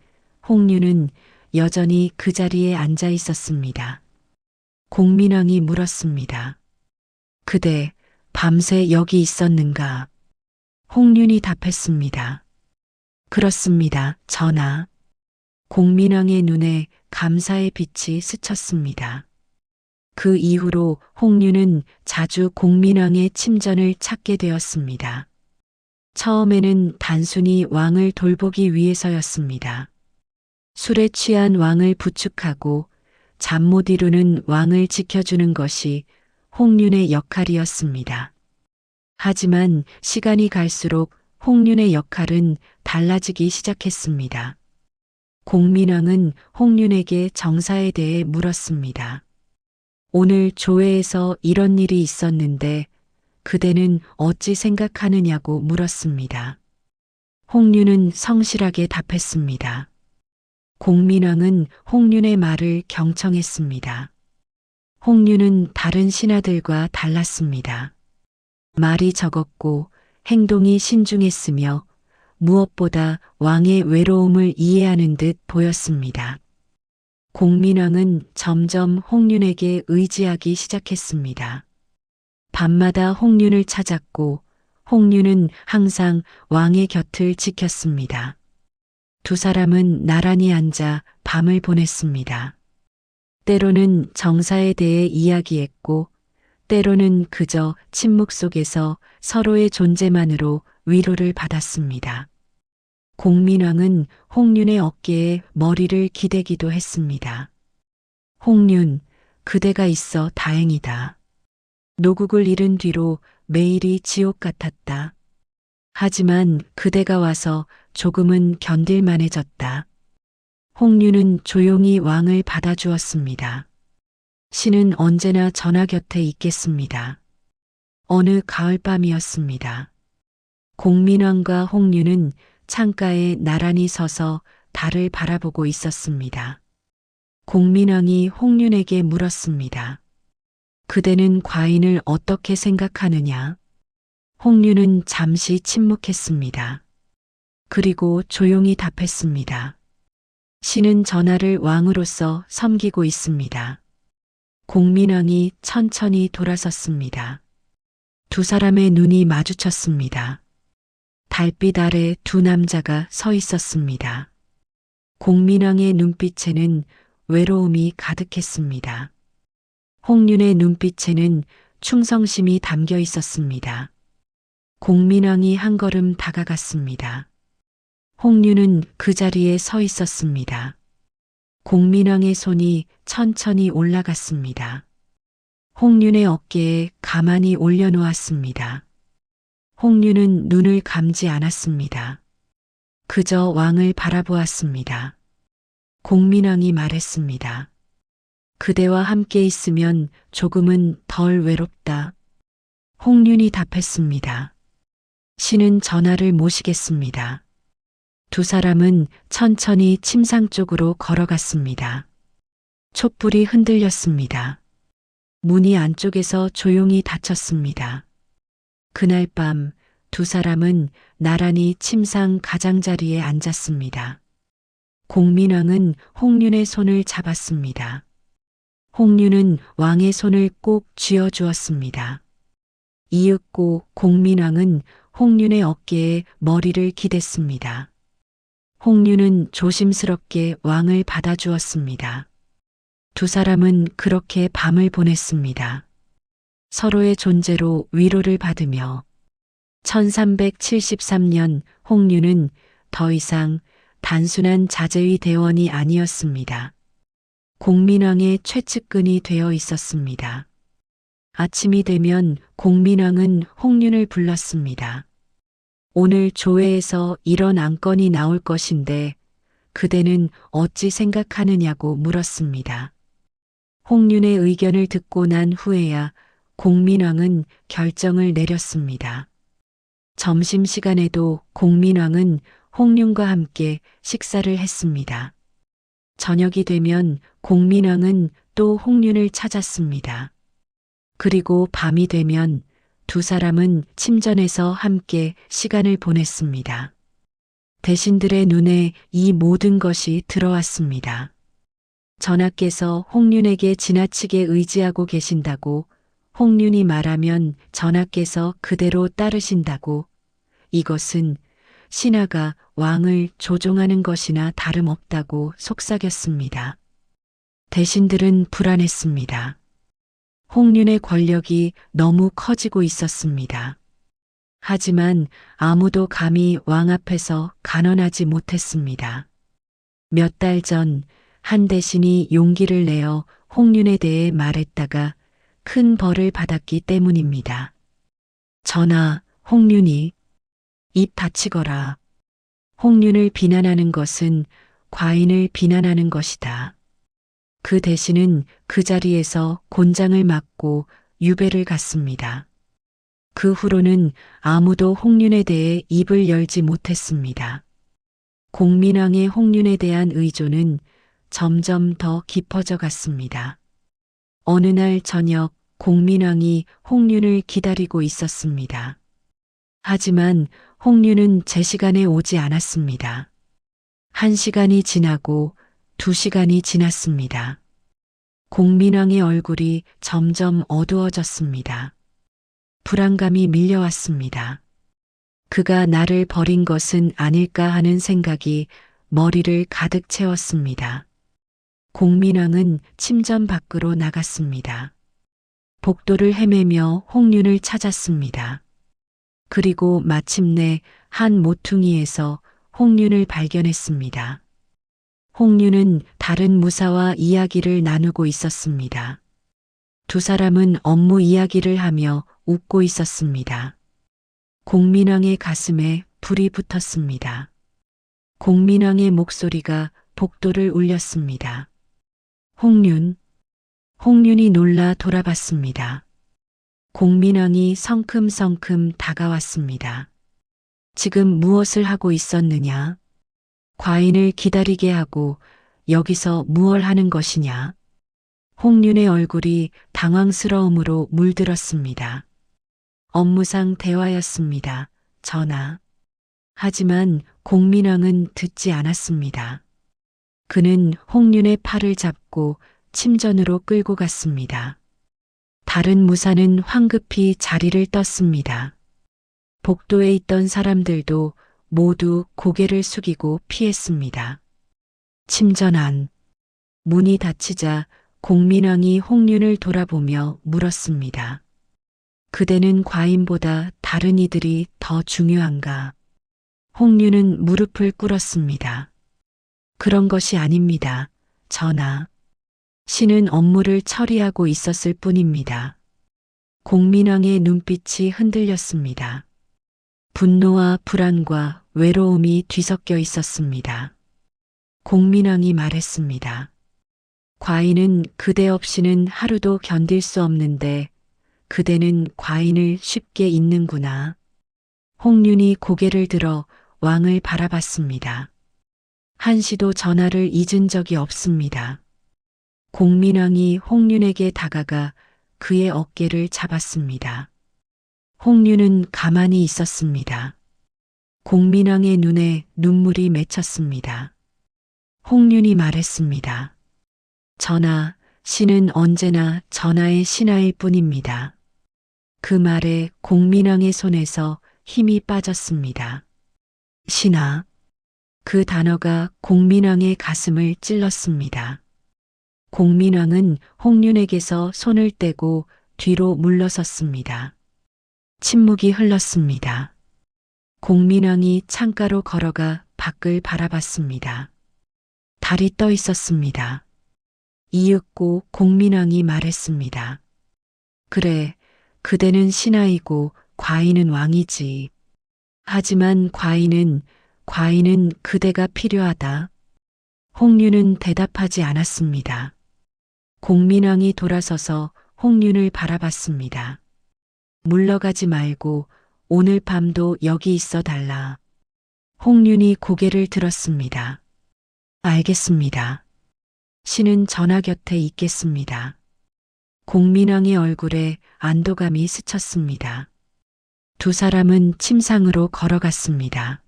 홍륜은 여전히 그 자리에 앉아 있었습니다. 공민왕이 물었습니다. 그대 밤새 여기 있었는가? 홍륜이 답했습니다. 그렇습니다, 전하. 공민왕의 눈에 감사의 빛이 스쳤습니다. 그 이후로 홍륜은 자주 공민왕의 침전을 찾게 되었습니다. 처음에는 단순히 왕을 돌보기 위해서였습니다. 술에 취한 왕을 부축하고 잠 못 이루는 왕을 지켜주는 것이 홍륜의 역할이었습니다. 하지만 시간이 갈수록 홍륜의 역할은 달라지기 시작했습니다. 공민왕은 홍륜에게 정사에 대해 물었습니다. 오늘 조회에서 이런 일이 있었는데 그대는 어찌 생각하느냐고 물었습니다. 홍륜은 성실하게 답했습니다. 공민왕은 홍륜의 말을 경청했습니다. 홍륜은 다른 신하들과 달랐습니다. 말이 적었고 행동이 신중했으며 무엇보다 왕의 외로움을 이해하는 듯 보였습니다. 공민왕은 점점 홍륜에게 의지하기 시작했습니다. 밤마다 홍륜을 찾았고 홍륜은 항상 왕의 곁을 지켰습니다. 두 사람은 나란히 앉아 밤을 보냈습니다. 때로는 정사에 대해 이야기했고 때로는 그저 침묵 속에서 서로의 존재만으로 위로를 받았습니다. 공민왕은 홍륜의 어깨에 머리를 기대기도 했습니다. 홍륜, 그대가 있어 다행이다. 노국을 잃은 뒤로 매일이 지옥 같았다. 하지만 그대가 와서 조금은 견딜만해졌다. 홍륜은 조용히 왕을 받아주었습니다. 신은 언제나 전하 곁에 있겠습니다. 어느 가을밤이었습니다. 공민왕과 홍륜은 창가에 나란히 서서 달을 바라보고 있었습니다. 공민왕이 홍륜에게 물었습니다. 그대는 과인을 어떻게 생각하느냐? 홍륜은 잠시 침묵했습니다. 그리고 조용히 답했습니다. 신은 전하를 왕으로서 섬기고 있습니다. 공민왕이 천천히 돌아섰습니다. 두 사람의 눈이 마주쳤습니다. 달빛 아래 두 남자가 서 있었습니다. 공민왕의 눈빛에는 외로움이 가득했습니다. 홍륜의 눈빛에는 충성심이 담겨 있었습니다. 공민왕이 한 걸음 다가갔습니다. 홍륜은 그 자리에 서 있었습니다. 공민왕의 손이 천천히 올라갔습니다. 홍륜의 어깨에 가만히 올려놓았습니다. 홍륜은 눈을 감지 않았습니다. 그저 왕을 바라보았습니다. 공민왕이 말했습니다. 그대와 함께 있으면 조금은 덜 외롭다. 홍륜이 답했습니다. 신은 전하를 모시겠습니다. 두 사람은 천천히 침상 쪽으로 걸어갔습니다. 촛불이 흔들렸습니다. 문이 안쪽에서 조용히 닫혔습니다. 그날 밤 두 사람은 나란히 침상 가장자리에 앉았습니다. 공민왕은 홍륜의 손을 잡았습니다. 홍륜은 왕의 손을 꼭 쥐어주었습니다. 이윽고 공민왕은 홍륜의 어깨에 머리를 기댔습니다. 홍륜은 조심스럽게 왕을 받아주었습니다. 두 사람은 그렇게 밤을 보냈습니다. 서로의 존재로 위로를 받으며 1373년 홍류는 더 이상 단순한 자제위 대원이 아니었습니다. 공민왕의 최측근이 되어 있었습니다. 아침이 되면 공민왕은 홍륜을 불렀습니다. 오늘 조회에서 이런 안건이 나올 것인데 그대는 어찌 생각하느냐고 물었습니다. 홍륜의 의견을 듣고 난 후에야 공민왕은 결정을 내렸습니다. 점심시간에도 공민왕은 홍륜과 함께 식사를 했습니다. 저녁이 되면 공민왕은 또 홍륜을 찾았습니다. 그리고 밤이 되면 두 사람은 침전에서 함께 시간을 보냈습니다. 대신들의 눈에 이 모든 것이 들어왔습니다. 전하께서 홍륜에게 지나치게 의지하고 계신다고, 홍륜이 말하면 전하께서 그대로 따르신다고, 이것은 신하가 왕을 조종하는 것이나 다름없다고 속삭였습니다. 대신들은 불안했습니다. 홍륜의 권력이 너무 커지고 있었습니다. 하지만 아무도 감히 왕 앞에서 간언하지 못했습니다. 몇 달 전 한 대신이 용기를 내어 홍륜에 대해 말했다가 큰 벌을 받았기 때문입니다. 전하, 홍륜이 입 닫히거라. 홍륜을 비난하는 것은 과인을 비난하는 것이다. 그 대신은 그 자리에서 곤장을 맞고 유배를 갔습니다. 그 후로는 아무도 홍륜에 대해 입을 열지 못했습니다. 공민왕의 홍륜에 대한 의존은 점점 더 깊어져 갔습니다. 어느 날 저녁 공민왕이 홍륜을 기다리고 있었습니다. 하지만 홍륜은 제 시간에 오지 않았습니다. 1시간이 지나고 2시간이 지났습니다. 공민왕의 얼굴이 점점 어두워졌습니다. 불안감이 밀려왔습니다. 그가 나를 버린 것은 아닐까 하는 생각이 머리를 가득 채웠습니다. 공민왕은 침전 밖으로 나갔습니다. 복도를 헤매며 홍륜을 찾았습니다. 그리고 마침내 한 모퉁이에서 홍륜을 발견했습니다. 홍륜은 다른 무사와 이야기를 나누고 있었습니다. 두 사람은 업무 이야기를 하며 웃고 있었습니다. 공민왕의 가슴에 불이 붙었습니다. 공민왕의 목소리가 복도를 울렸습니다. 홍륜. 홍륜이 놀라 돌아봤습니다. 공민왕이 성큼성큼 다가왔습니다. 지금 무엇을 하고 있었느냐? 과인을 기다리게 하고 여기서 무얼 하는 것이냐? 홍륜의 얼굴이 당황스러움으로 물들었습니다. 업무상 대화였습니다. 전하. 하지만 공민왕은 듣지 않았습니다. 그는 홍륜의 팔을 잡고 침전으로 끌고 갔습니다. 다른 무사는 황급히 자리를 떴습니다. 복도에 있던 사람들도 모두 고개를 숙이고 피했습니다. 침전 안. 문이 닫히자 공민왕이 홍륜을 돌아보며 물었습니다. 그대는 과인보다 다른 이들이 더 중요한가? 홍륜은 무릎을 꿇었습니다. 그런 것이 아닙니다. 전하. 신은 업무를 처리하고 있었을 뿐입니다. 공민왕의 눈빛이 흔들렸습니다. 분노와 불안과 외로움이 뒤섞여 있었습니다. 공민왕이 말했습니다. 과인은 그대 없이는 하루도 견딜 수 없는데 그대는 과인을 쉽게 잊는구나. 홍륜이 고개를 들어 왕을 바라봤습니다. 한시도 전하를 잊은 적이 없습니다. 공민왕이 홍륜에게 다가가 그의 어깨를 잡았습니다. 홍륜은 가만히 있었습니다. 공민왕의 눈에 눈물이 맺혔습니다. 홍륜이 말했습니다. 전하, 신은 언제나 전하의 신하일 뿐입니다. 그 말에 공민왕의 손에서 힘이 빠졌습니다. 신하. 그 단어가 공민왕의 가슴을 찔렀습니다. 공민왕은 홍륜에게서 손을 떼고 뒤로 물러섰습니다. 침묵이 흘렀습니다. 공민왕이 창가로 걸어가 밖을 바라봤습니다. 달이 떠 있었습니다. 이윽고 공민왕이 말했습니다. 그래, 그대는 신하이고 과인은 왕이지. 하지만 과인은 그대가 필요하다. 홍윤은 대답하지 않았습니다. 공민왕이 돌아서서 홍윤을 바라봤습니다. 물러가지 말고 오늘 밤도 여기 있어 달라. 홍윤이 고개를 들었습니다. 알겠습니다. 신은 전하 곁에 있겠습니다. 공민왕의 얼굴에 안도감이 스쳤습니다. 두 사람은 침상으로 걸어갔습니다.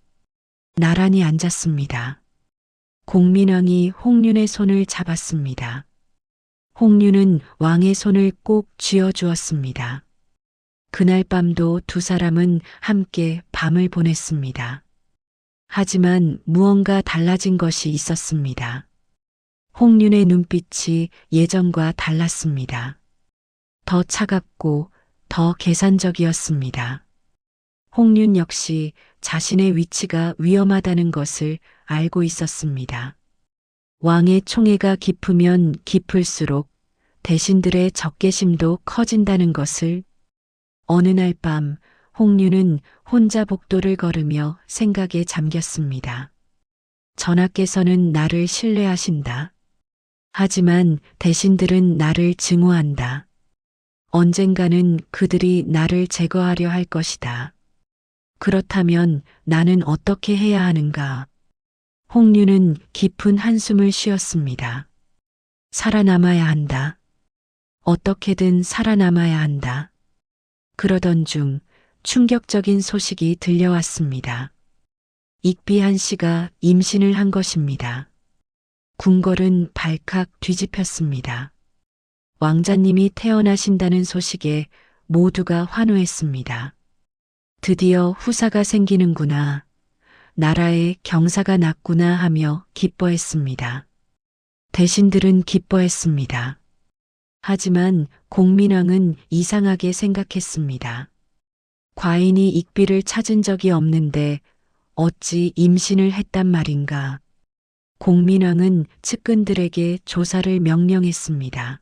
나란히 앉았습니다. 공민왕이 홍윤의 손을 잡았습니다. 홍윤은 왕의 손을 꼭 쥐어주었습니다. 그날 밤도 두 사람은 함께 밤을 보냈습니다. 하지만 무언가 달라진 것이 있었습니다. 홍윤의 눈빛이 예전과 달랐습니다. 더 차갑고 더 계산적이었습니다. 홍윤 역시 자신의 위치가 위험하다는 것을 알고 있었습니다. 왕의 총애가 깊으면 깊을수록 대신들의 적개심도 커진다는 것을. 어느 날 밤 홍윤은 혼자 복도를 걸으며 생각에 잠겼습니다. 전하께서는 나를 신뢰하신다. 하지만 대신들은 나를 증오한다. 언젠가는 그들이 나를 제거하려 할 것이다. 그렇다면 나는 어떻게 해야 하는가? 홍윤은 깊은 한숨을 쉬었습니다. 살아남아야 한다. 어떻게든 살아남아야 한다. 그러던 중 충격적인 소식이 들려왔습니다. 익비한 씨가 임신을 한 것입니다. 궁궐은 발칵 뒤집혔습니다. 왕자님이 태어나신다는 소식에 모두가 환호했습니다. 드디어 후사가 생기는구나. 나라에 경사가 났구나 하며 기뻐했습니다. 대신들은 기뻐했습니다. 하지만 공민왕은 이상하게 생각했습니다. 과인이 익비를 찾은 적이 없는데 어찌 임신을 했단 말인가. 공민왕은 측근들에게 조사를 명령했습니다.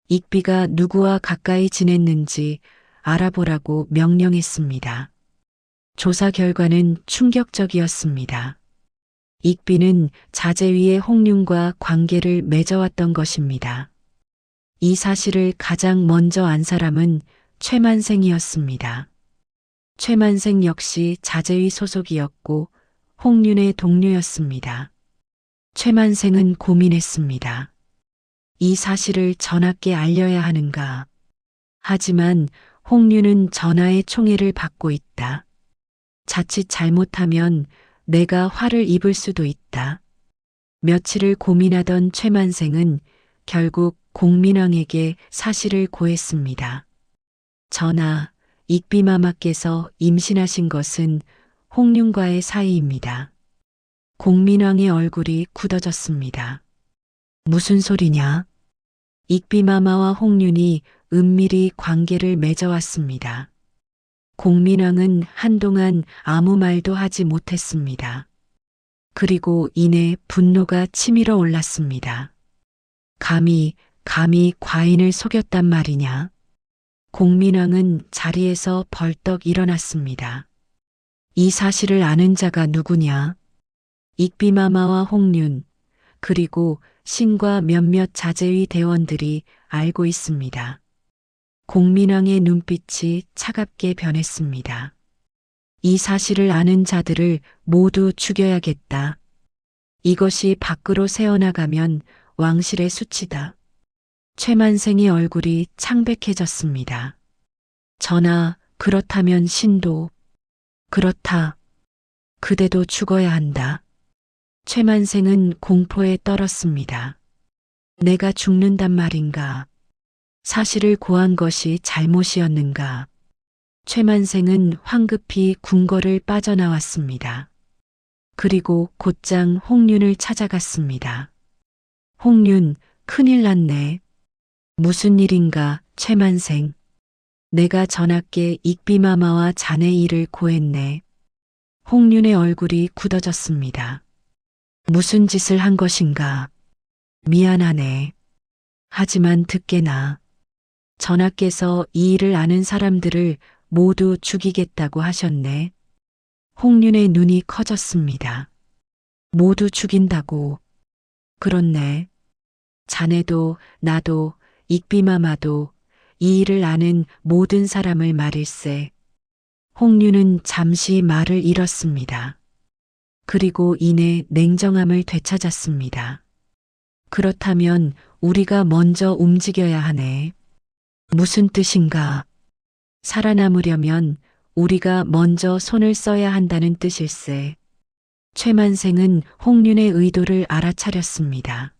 익비가 누구와 가까이 지냈는지 알아보라고 명령했습니다. 조사 결과는 충격적이었습니다. 익비는 자제위의 홍윤과 관계를 맺어왔던 것입니다. 이 사실을 가장 먼저 안 사람은 최만생이었습니다. 최만생 역시 자제위 소속이었고 홍윤의 동료였습니다. 최만생은 고민했습니다. 이 사실을 전하께 알려야 하는가. 하지만 홍윤은 전하의 총애를 받고 있다. 자칫 잘못하면 내가 화를 입을 수도 있다. 며칠을 고민하던 최만생은 결국 공민왕에게 사실을 고했습니다. 전하, 익비마마께서 임신하신 것은 홍윤과의 사이입니다. 공민왕의 얼굴이 굳어졌습니다. 무슨 소리냐? 익비마마와 홍윤이 은밀히 관계를 맺어왔습니다. 공민왕은 한동안 아무 말도 하지 못했습니다. 그리고 이내 분노가 치밀어 올랐습니다. 감히 과인을 속였단 말이냐? 공민왕은 자리에서 벌떡 일어났습니다. 이 사실을 아는 자가 누구냐? 익비마마와 홍윤, 그리고 신과 몇몇 자제위 대원들이 알고 있습니다. 공민왕의 눈빛이 차갑게 변했습니다. 이 사실을 아는 자들을 모두 죽여야겠다. 이것이 밖으로 새어나가면 왕실의 수치다. 최만생의 얼굴이 창백해졌습니다. 전하, 그렇다면 신도. 그렇다. 그대도 죽어야 한다. 최만생은 공포에 떨었습니다. 내가 죽는단 말인가? 사실을 고한 것이 잘못이었는가? 최만생은 황급히 궁궐을 빠져나왔습니다. 그리고 곧장 홍윤을 찾아갔습니다. 홍윤, 큰일 났네. 무슨 일인가, 최만생. 내가 전하께 익비마마와 자네 일을 고했네. 홍윤의 얼굴이 굳어졌습니다. 무슨 짓을 한 것인가? 미안하네. 하지만 듣게나. 전하께서 이 일을 아는 사람들을 모두 죽이겠다고 하셨네. 홍윤의 눈이 커졌습니다. 모두 죽인다고. 그렇네. 자네도 나도 익비마마도 이 일을 아는 모든 사람을 말일세. 홍윤은 잠시 말을 잃었습니다. 그리고 이내 냉정함을 되찾았습니다. 그렇다면 우리가 먼저 움직여야 하네. 무슨 뜻인가? 살아남으려면 우리가 먼저 손을 써야 한다는 뜻일세. 최만생은 홍윤의 의도를 알아차렸습니다.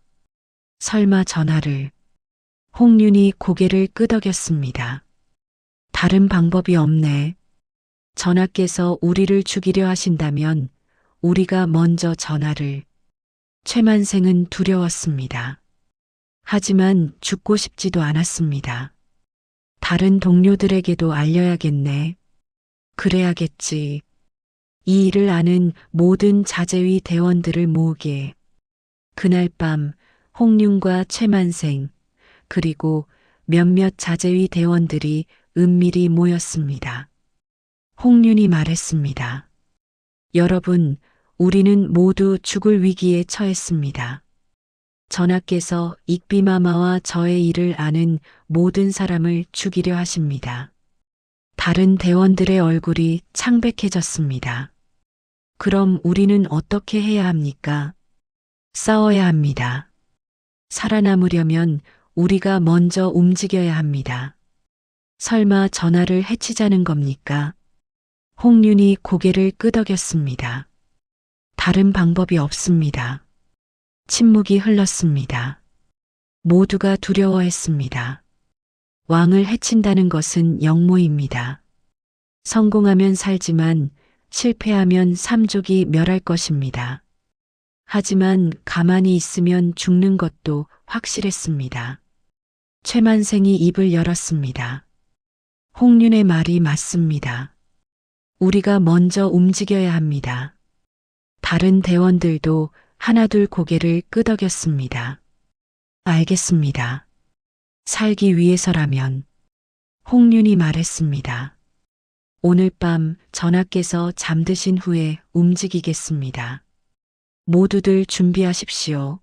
설마 전하를. 홍윤이 고개를 끄덕였습니다. 다른 방법이 없네. 전하께서 우리를 죽이려 하신다면 우리가 먼저 전하를. 최만생은 두려웠습니다. 하지만 죽고 싶지도 않았습니다. 다른 동료들에게도 알려야겠네. 그래야겠지. 이 일을 아는 모든 자재위 대원들을 모으게. 그날 밤 홍윤과 최만생 그리고 몇몇 자재위 대원들이 은밀히 모였습니다. 홍윤이 말했습니다. 여러분, 우리는 모두 죽을 위기에 처했습니다. 전하께서 익비마마와 저의 일을 아는 모든 사람을 죽이려 하십니다. 다른 대원들의 얼굴이 창백해졌습니다. 그럼 우리는 어떻게 해야 합니까? 싸워야 합니다. 살아남으려면 우리가 먼저 움직여야 합니다. 설마 전하를 해치자는 겁니까? 홍윤이 고개를 끄덕였습니다. 다른 방법이 없습니다. 침묵이 흘렀습니다. 모두가 두려워했습니다. 왕을 해친다는 것은 역모입니다. 성공하면 살지만 실패하면 삼족이 멸할 것입니다. 하지만 가만히 있으면 죽는 것도 확실했습니다. 최만생이 입을 열었습니다. 홍윤의 말이 맞습니다. 우리가 먼저 움직여야 합니다. 다른 대원들도 하나둘 고개를 끄덕였습니다. 알겠습니다. 살기 위해서라면. 홍윤이 말했습니다. 오늘 밤 전하께서 잠드신 후에 움직이겠습니다. 모두들 준비하십시오.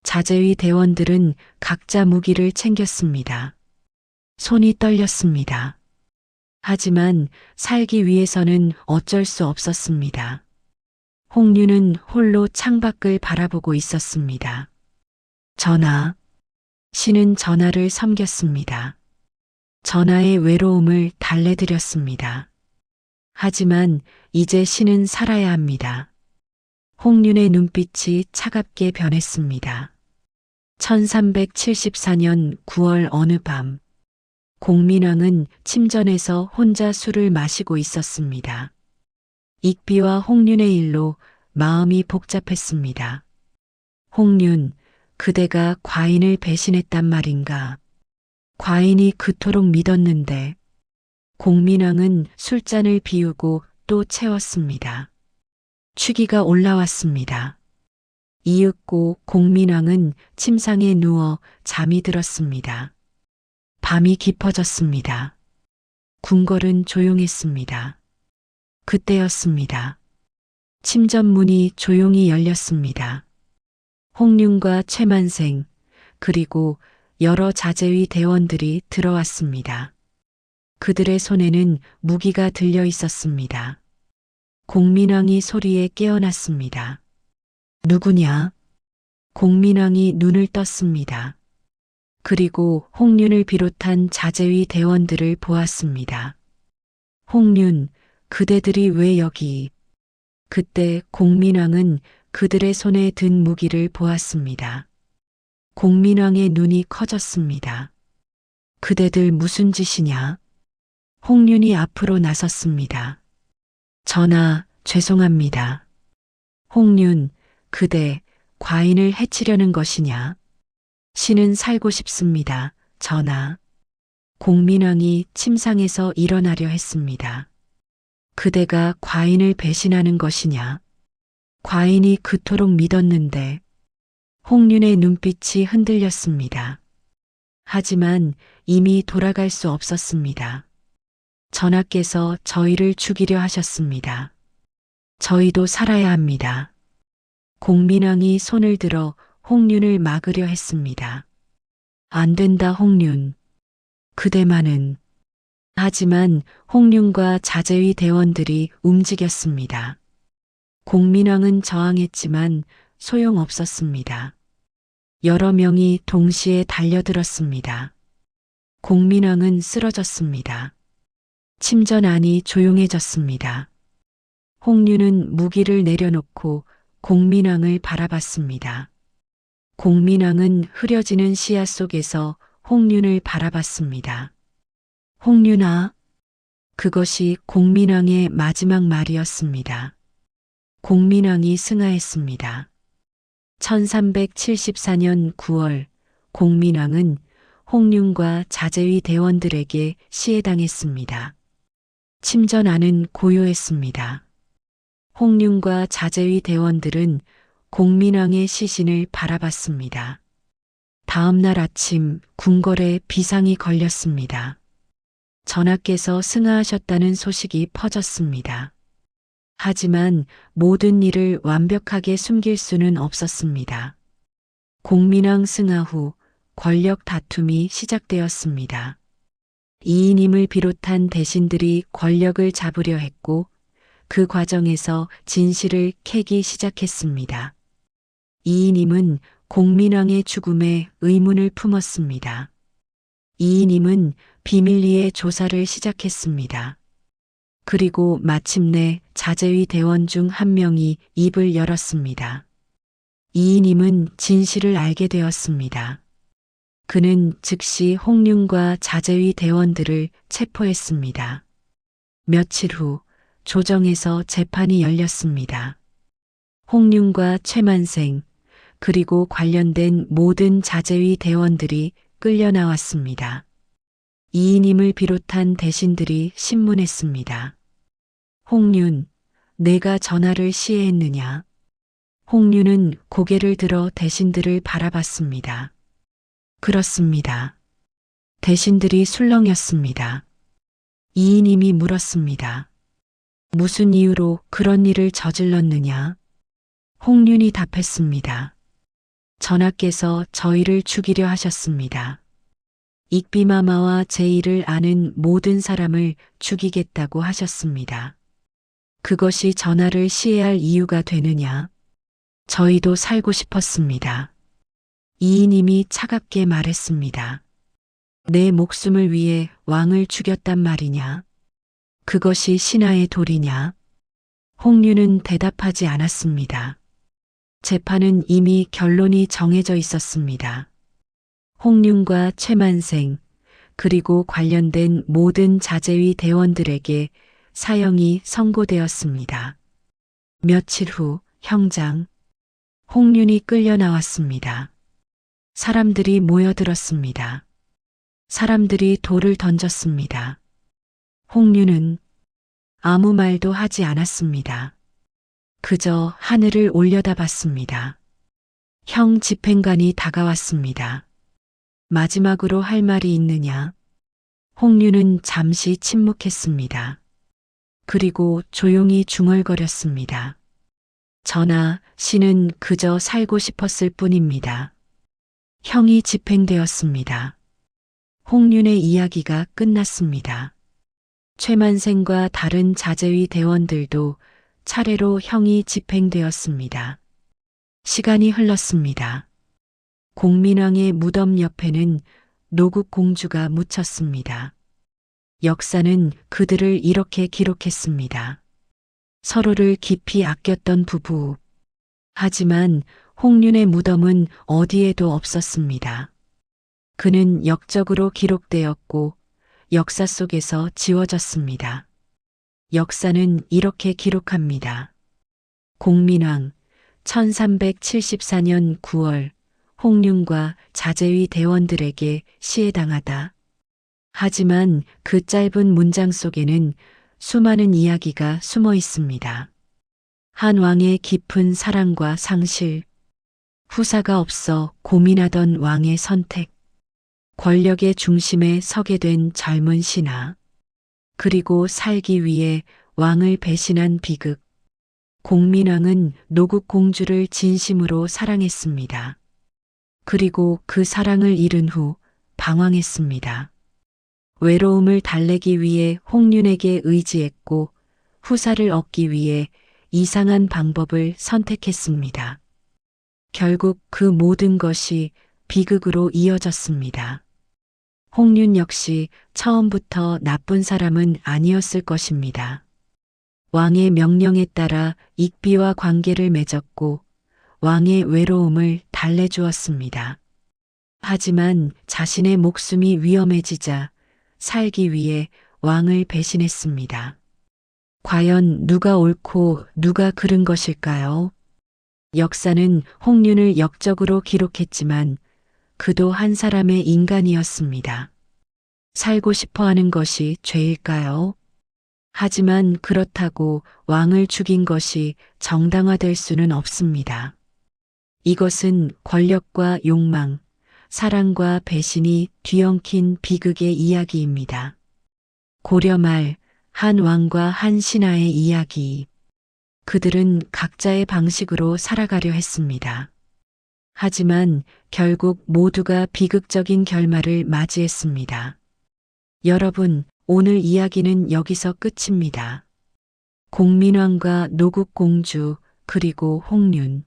자재위 대원들은 각자 무기를 챙겼습니다. 손이 떨렸습니다. 하지만 살기 위해서는 어쩔 수 없었습니다. 홍윤은 홀로 창밖을 바라보고 있었습니다. 전하. 신은 전하를 섬겼습니다. 전하의 외로움을 달래드렸습니다. 하지만 이제 신은 살아야 합니다. 홍윤의 눈빛이 차갑게 변했습니다. 1374년 9월 어느 밤, 공민왕은 침전에서 혼자 술을 마시고 있었습니다. 익비와 홍윤의 일로 마음이 복잡했습니다. 홍윤, 그대가 과인을 배신했단 말인가? 과인이 그토록 믿었는데. 공민왕은 술잔을 비우고 또 채웠습니다. 취기가 올라왔습니다. 이윽고 공민왕은 침상에 누워 잠이 들었습니다. 밤이 깊어졌습니다. 궁궐은 조용했습니다. 그때였습니다. 침전문이 조용히 열렸습니다. 홍윤과 최만생 그리고 여러 자재위 대원들이 들어왔습니다. 그들의 손에는 무기가 들려 있었습니다. 공민왕이 소리에 깨어났습니다. 누구냐? 공민왕이 눈을 떴습니다. 그리고 홍윤을 비롯한 자재위 대원들을 보았습니다. 홍윤, 그대들이 왜 여기? 그때 공민왕은 그들의 손에 든 무기를 보았습니다. 공민왕의 눈이 커졌습니다. 그대들 무슨 짓이냐? 홍윤이 앞으로 나섰습니다. 전하, 죄송합니다. 홍윤, 그대 과인을 해치려는 것이냐? 신은 살고 싶습니다. 전하. 공민왕이 침상에서 일어나려 했습니다. 그대가 과인을 배신하는 것이냐? 과인이 그토록 믿었는데. 홍윤의 눈빛이 흔들렸습니다. 하지만 이미 돌아갈 수 없었습니다. 전하께서 저희를 죽이려 하셨습니다. 저희도 살아야 합니다. 공민왕이 손을 들어 홍윤을 막으려 했습니다. 안 된다, 홍윤. 그대만은. 하지만 홍윤과 자제위 대원들이 움직였습니다. 공민왕은 저항했지만 소용없었습니다. 여러 명이 동시에 달려들었습니다. 공민왕은 쓰러졌습니다. 침전 안이 조용해졌습니다. 홍윤은 무기를 내려놓고 공민왕을 바라봤습니다. 공민왕은 흐려지는 시야 속에서 홍윤을 바라봤습니다. 홍윤아. 그것이 공민왕의 마지막 말이었습니다. 공민왕이 승하했습니다. 1374년 9월 공민왕은 홍윤과 자제위 대원들에게 시해당했습니다. 침전 안은 고요했습니다. 홍윤과 자제위 대원들은 공민왕의 시신을 바라봤습니다. 다음 날 아침 궁궐에 비상이 걸렸습니다. 전하께서 승하하셨다는 소식이 퍼졌습니다. 하지만 모든 일을 완벽하게 숨길 수는 없었습니다. 공민왕 승하 후 권력 다툼이 시작되었습니다. 이인임을 비롯한 대신들이 권력을 잡으려 했고 그 과정에서 진실을 캐기 시작했습니다. 이인임은 공민왕의 죽음에 의문을 품었습니다. 이인임은 비밀리에 조사를 시작했습니다. 그리고 마침내 자제위 대원 중 한 명이 입을 열었습니다. 이인임은 진실을 알게 되었습니다. 그는 즉시 홍윤과 자제위 대원들을 체포했습니다. 며칠 후 조정에서 재판이 열렸습니다. 홍윤과 최만생 그리고 관련된 모든 자제위 대원들이 끌려 나왔습니다. 이인임을 비롯한 대신들이 신문했습니다. 홍윤, 내가 전하를 시해했느냐? 홍윤은 고개를 들어 대신들을 바라봤습니다. 그렇습니다. 대신들이 술렁였습니다. 이인임이 물었습니다. 무슨 이유로 그런 일을 저질렀느냐? 홍윤이 답했습니다. 전하께서 저희를 죽이려 하셨습니다. 익비마마와 제 일을 아는 모든 사람을 죽이겠다고 하셨습니다. 그것이 전하를 시해할 이유가 되느냐? 저희도 살고 싶었습니다. 이인임이 차갑게 말했습니다. 내 목숨을 위해 왕을 죽였단 말이냐? 그것이 신하의 도리냐? 홍윤은 대답하지 않았습니다. 재판은 이미 결론이 정해져 있었습니다. 홍윤과 최만생 그리고 관련된 모든 자제위 대원들에게 사형이 선고되었습니다. 며칠 후 형장 홍윤이 끌려 나왔습니다. 사람들이 모여들었습니다. 사람들이 돌을 던졌습니다. 홍윤은 아무 말도 하지 않았습니다. 그저 하늘을 올려다봤습니다. 형 집행관이 다가왔습니다. 마지막으로 할 말이 있느냐? 홍윤은 잠시 침묵했습니다. 그리고 조용히 중얼거렸습니다. 전하, 신은 그저 살고 싶었을 뿐입니다. 형이 집행되었습니다. 홍윤의 이야기가 끝났습니다. 최만생과 다른 자제위 대원들도 차례로 형이 집행되었습니다. 시간이 흘렀습니다. 공민왕의 무덤 옆에는 노국 공주가 묻혔습니다. 역사는 그들을 이렇게 기록했습니다. 서로를 깊이 아꼈던 부부. 하지만 홍윤의 무덤은 어디에도 없었습니다. 그는 역적으로 기록되었고 역사 속에서 지워졌습니다. 역사는 이렇게 기록합니다. 공민왕 1374년 9월 홍윤과 자제위 대원들에게 시해당하다. 하지만 그 짧은 문장 속에는 수많은 이야기가 숨어 있습니다. 한 왕의 깊은 사랑과 상실, 후사가 없어 고민하던 왕의 선택, 권력의 중심에 서게 된 젊은 신하, 그리고 살기 위해 왕을 배신한 비극. 공민왕은 노국공주를 진심으로 사랑했습니다. 그리고 그 사랑을 잃은 후 방황했습니다. 외로움을 달래기 위해 홍륜에게 의지했고 후사를 얻기 위해 이상한 방법을 선택했습니다. 결국 그 모든 것이 비극으로 이어졌습니다. 홍륜 역시 처음부터 나쁜 사람은 아니었을 것입니다. 왕의 명령에 따라 익비와 관계를 맺었고 왕의 외로움을 달래주었습니다. 하지만 자신의 목숨이 위험해지자 살기 위해 왕을 배신했습니다. 과연 누가 옳고 누가 그른 것일까요? 역사는 홍륜을 역적으로 기록했지만 그도 한 사람의 인간이었습니다. 살고 싶어 하는 것이 죄일까요? 하지만 그렇다고 왕을 죽인 것이 정당화될 수는 없습니다. 이것은 권력과 욕망, 사랑과 배신이 뒤엉킨 비극의 이야기입니다. 고려 말 한 왕과 한 신하의 이야기. 그들은 각자의 방식으로 살아가려 했습니다. 하지만 결국 모두가 비극적인 결말을 맞이했습니다. 여러분, 오늘 이야기는 여기서 끝입니다. 공민왕과 노국공주, 그리고 홍륜.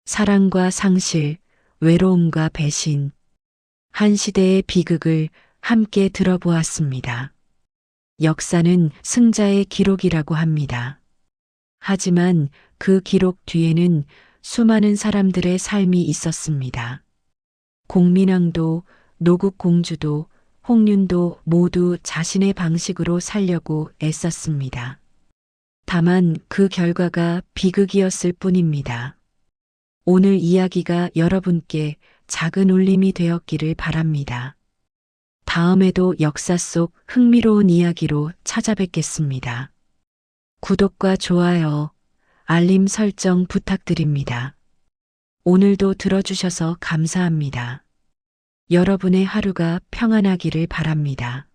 사랑과 상실, 외로움과 배신. 한 시대의 비극을 함께 들어보았습니다. 역사는 승자의 기록이라고 합니다. 하지만 그 기록 뒤에는 수많은 사람들의 삶이 있었습니다. 공민왕도, 노국공주도, 홍륜도 모두 자신의 방식으로 살려고 애썼습니다. 다만 그 결과가 비극이었을 뿐입니다. 오늘 이야기가 여러분께 작은 울림이 되었기를 바랍니다. 다음에도 역사 속 흥미로운 이야기로 찾아뵙겠습니다. 구독과 좋아요, 알림 설정 부탁드립니다. 오늘도 들어주셔서 감사합니다. 여러분의 하루가 평안하기를 바랍니다.